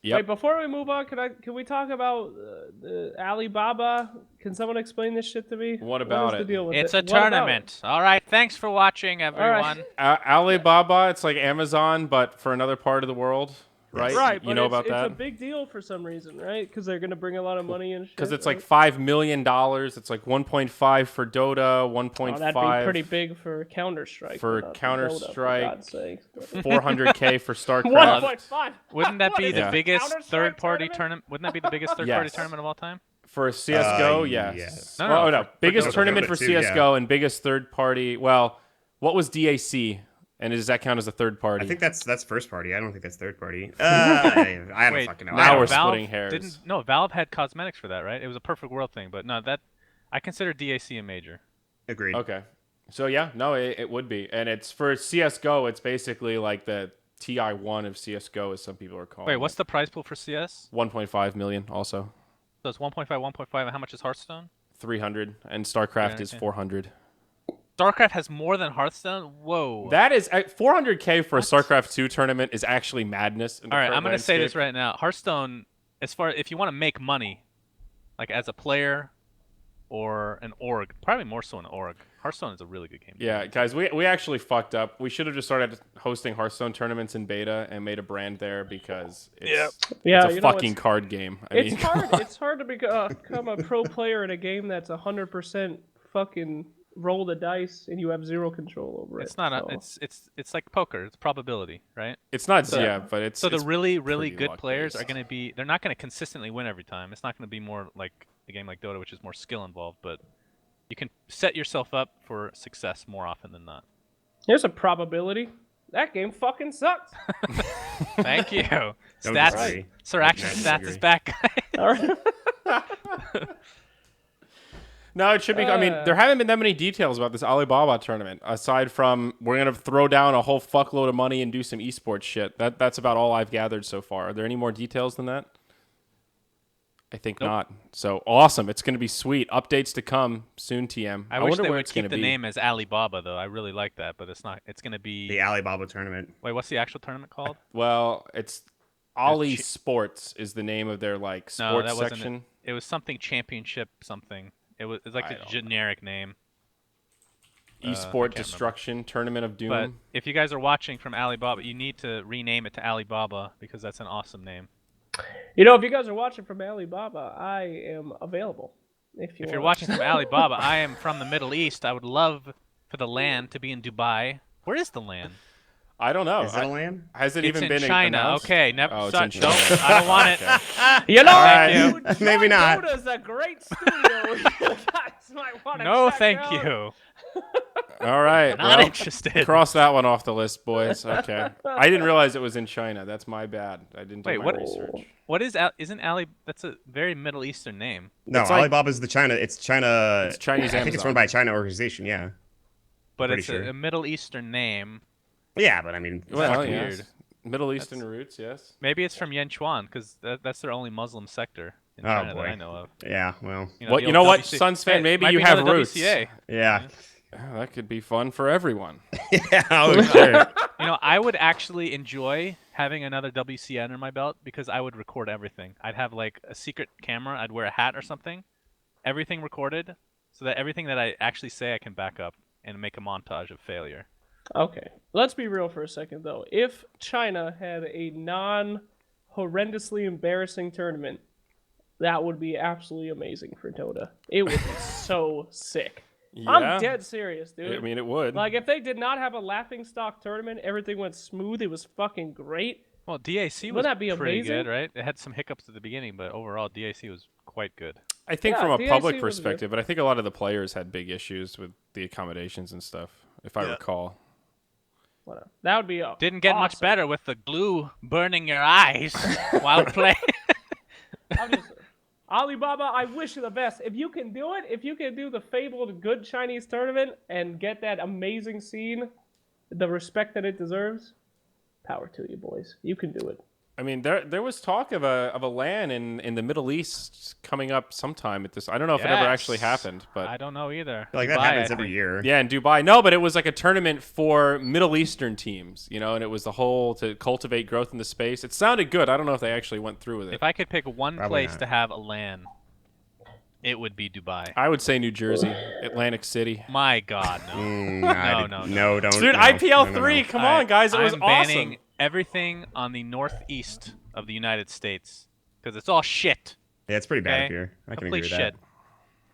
Yep. Wait, before we move on, can we talk about the Alibaba? Can someone explain this shit to me? What about is the it? deal with It's it? a What about tournament. All right. Thanks for watching, everyone. Alibaba, it's like Amazon, but for another part of the world, right? it? Right, You but know about that? It's a big deal for some reason, right? Because they're gonna bring a lot of money and shit. Because it's right? like $5 million. It's like 1.5 for Dota, 1.5 Oh, that'd be pretty big for Counter Strike. for Dota, Counter-Strike. for God's sake. 400K for StarCraft. 1.5. Wouldn't that be the Yeah. biggest Counter-Strike third-party tournament? tournament? Wouldn't that be the biggest third-party Yes. tournament of all time? For CSGO, yes. yes. No, Oh, no, no. for Biggest Dota. tournament Dota for too, yeah. CSGO and biggest third party. Well, what was DAC? And does that count as a third party? I think that's first party. I don't think that's third party. I don't Wait, fucking know. now I we're don't know. splitting hairs. No, Valve had cosmetics for that, right? It was a perfect world thing, but no, that I consider DAC a major. Agreed. Okay. So, yeah, no, it would be. And it's for CSGO, it's basically like the TI1 of CSGO, as some people are calling Wait, it. what's the prize pool for CS? 1.5 million also. So it's 1.5, 1.5, and how much is Hearthstone? 300. And StarCraft Yeah, is okay. 400. StarCraft has more than Hearthstone? Whoa. That is 400K for a StarCraft 2 tournament is actually madness. In the All right, current I'm going to say this landscape. right now. Hearthstone, if you want to make money, like as a player or an org, probably more so an org, Hearthstone is a really good game. Yeah, guys, we actually fucked up. We should have just started hosting Hearthstone tournaments in beta and made a brand there because it's, Yeah, it's a fucking card game. I It's mean, hard. It's hard to become a pro player in a game that's 100% fucking roll the dice and you have zero control over it. It's not so. it's like poker. It's probability, right? it's not So- yeah, but it's So the it's really pretty good players are luck-based. going to be they're not going to consistently win every time. It's not going to be more like a game like Dota which is more skill involved, but you can set yourself up for success more often than not. Here's a probability. That game fucking sucks. Thank you. Don't Stats. disagree. SirActionSlacks is back. All right. No, it should be. I mean, there haven't been that many details about this Alibaba tournament aside from we're gonna throw down a whole fuckload of money and do some esports shit. That's about all I've gathered so far. Are there any more details than that? I think not. So awesome! It's gonna be sweet. Updates to come soon. TM. I wish wonder they where would it's gonna keep the be. name as Alibaba though. I really like that, but it's not. It's going to be The Alibaba tournament. Wait, what's the actual tournament called? Well, it's Ali Sports is the name of their like No, sports that wasn't section. It was something championship something. It's like I a don't generic name. I Esport can't Destruction Tournament of Doom. But if you guys are watching from Alibaba, you need to rename it to Alibaba because that's an awesome name. You know, if you guys are watching from Alibaba, I am available. If If you're watching from Alibaba, I am from the Middle East. I would love for the land to be in Dubai. Where is the land? I don't know. Is it a land? Has it It's even in been China. announced? Okay, never. Oh, it's so- in China. don't- I don't want it. You know, Alright. dude, Maybe not. Dota's a great studio. You guys might want to No, check thank out. you. All right. Not well, interested. cross that one off the list, boys. Okay. I didn't realize it was in China. That's my bad. I didn't do Wait, my what- research. What is isn't Ali? That's a very Middle Eastern name. No, It's like- Alibaba's the China. It's China. It's Chinese I think it's Amazon. run by a China organization. Yeah. But Pretty it's sure. a Middle Eastern name. Yeah, but I mean, it's Well, fucking yes. weird. Middle Eastern roots, yes. Maybe it's from Yenchuan because that's their only Muslim sector in Oh, China boy. that I know of. Yeah. Well. What- the you know old what, WC SUNSfan, Hey, maybe might you be have another roots. WCA. Yeah. Oh, that could be fun for everyone. Yeah. Oh, sure. I would actually enjoy having another WC under my belt because I would record everything. I'd have like a secret camera. I'd wear a hat or something. Everything recorded so that everything that I actually say I can back up and make a montage of failure. Okay, let's be real for a second, though. If China had a non-horrendously embarrassing tournament, that would be absolutely amazing for Dota. It would be so sick. Yeah. I'm dead serious, dude. I mean, it would. Like, if they did not have a laughingstock tournament, everything went smooth, it was fucking great. Well, DAC Wouldn't was that be pretty amazing? good, right? It had some hiccups at the beginning, but overall DAC was quite good. I think Yeah, from a DAC public was perspective, but I think a lot of the players had big issues with the accommodations and stuff, if I recall. Whatever. That would be Didn't get much awesome. better with the glue burning your eyes while playing. I'm just, Alibaba, I wish you the best. If you can do it, if you can do the fabled good Chinese tournament and get that amazing scene, the respect that it deserves, power to you, boys. You can do it. I mean, there was talk of a LAN in the Middle East coming up sometime at this. I don't know if it ever actually happened, but I don't know either. Like that Dubai, happens I every think. year. yeah, in Dubai. No, but it was like a tournament for Middle Eastern teams, you know, and it was the whole to cultivate growth in the space. It sounded good. I don't know if they actually went through with it. If I could pick one Probably place not. to have a LAN, it would be Dubai. I would say New Jersey, Atlantic City. My God, no. No, don't. Dude, no, IPL3, no. come on, guys, it was I'm awesome. banning everything on the northeast of the United States because it's all shit. Yeah, it's pretty bad Okay? up here. I can Complete agree with shit. that.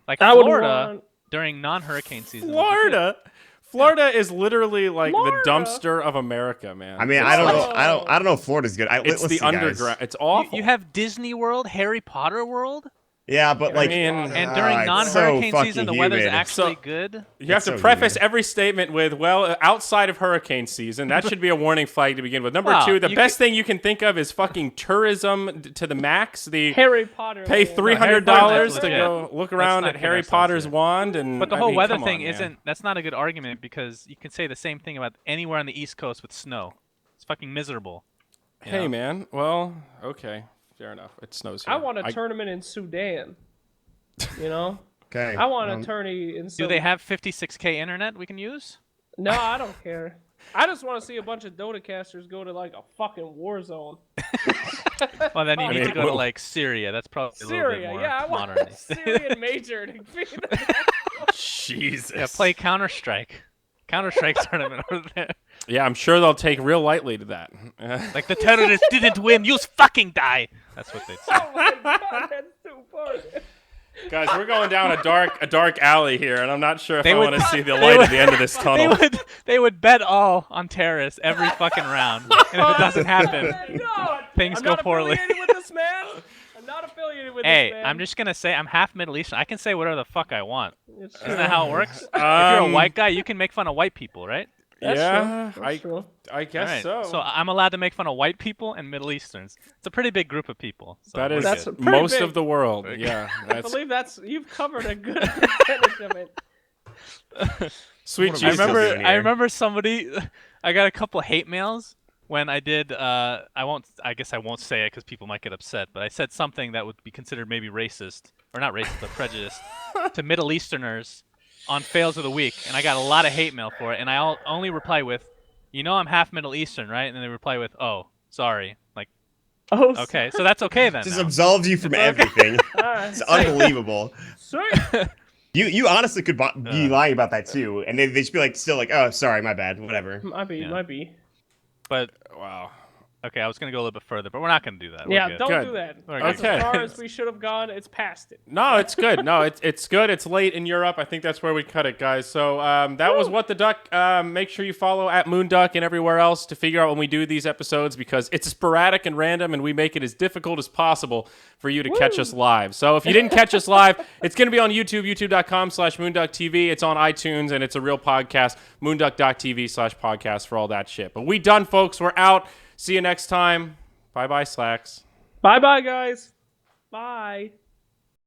Like I would Florida want- during non-hurricane season. would be good. Florida is literally like Florida? the dumpster of America, man. I mean, It's I don't like- know. I don't know if Florida's good. It's let's the see, guys. underground. It's awful. You have Disney World, Harry Potter World, Yeah, but like, mean- and during it's non-hurricane so season, the fucking weather's humid. actually So- good. You have It's to so preface humid. every statement with, well, outside of hurricane season. That should be a warning flag to begin with. Number Well, two, the you best thing you can think of is fucking tourism to the max. The Harry Potter. pay land. $300 That's to legit. go look Let's around not at kid Harry ourselves Potter's here. wand. And But the I whole mean, weather come thing on, man. isn't. That's not a good argument because you can say the same thing about anywhere on the East Coast with snow. It's fucking miserable. you Hey, know? man. Well, okay. Fair enough. It snows here. I want a tournament in Sudan. You know? okay. I want a tourney in Do they have 56K internet we can use? No, I don't care. I just want to see a bunch of Dota casters go to like a fucking war zone. Well, then you need to mean, go to well- like Syria. That's probably a little bit Syria, more yeah, I want modern. a Syrian major to be Jesus. Yeah, play Counter Strike. Counter Strike tournament over there. Yeah, I'm sure they'll take real lightly to that. Like the terrorists didn't win. You fucking die. That's what they'd say. Oh my god, that's too funny. Guys, we're going down a dark alley here, and I'm not sure if They I would- want to see the they light would- at the end of this tunnel. They would bet all on terrorists every fucking round. And if it doesn't happen, No, Things I'm go not poorly. affiliated with this man. I'm not affiliated with hey, this man. I'm just gonna say I'm half Middle Eastern. I can say whatever the fuck I want. It's Isn't that how it works? If you're a white guy, you can make fun of white people, right? That's yeah, true. That's true. I guess Alright, so. So I'm allowed to make fun of white people and Middle Easterns. It's a pretty big group of people. So that we're is That's good. pretty most big. of the world. Yeah, I that's believe you've covered a good percentage of it. sweet What are we Jesus. still doing here? I remember somebody. I got a couple hate mails when I did. I guess I won't say it because people might get upset. But I said something that would be considered maybe racist, or not racist, but prejudiced to Middle Easterners on fails of the week, and I got a lot of hate mail for it. And I only reply with, "You know, I'm half Middle Eastern, right?" And then they reply with, "Oh, sorry." Like, Oh, okay, so that's okay then. Just now. absolves you from everything. Alright. It's unbelievable. Sweet. You honestly could be lying about that too, and they just be like, still like, oh, sorry, my bad, whatever. Might be. Yeah. Might be. But Wow. okay, I was gonna go a little bit further, but we're not gonna do that. We're Yeah, good. don't Good. do that. We're That's good. as far Okay. as we should have gone. It's past it. No, it's good. No, it's good. It's late in Europe. I think that's where we cut it, guys. So that was What the Duck. Make sure you follow at Moonduck and everywhere else to figure out when we do these episodes because it's sporadic and random, and we make it as difficult as possible for you to catch us live. So if you didn't catch us live, it's going to be on YouTube, youtube.com/moonducktv. It's on iTunes, and it's a real podcast, moonduck.tv/podcast for all that shit. But we done, folks. We're out. See you next time. Bye-bye, Slacks. Bye, bye, guys. Bye.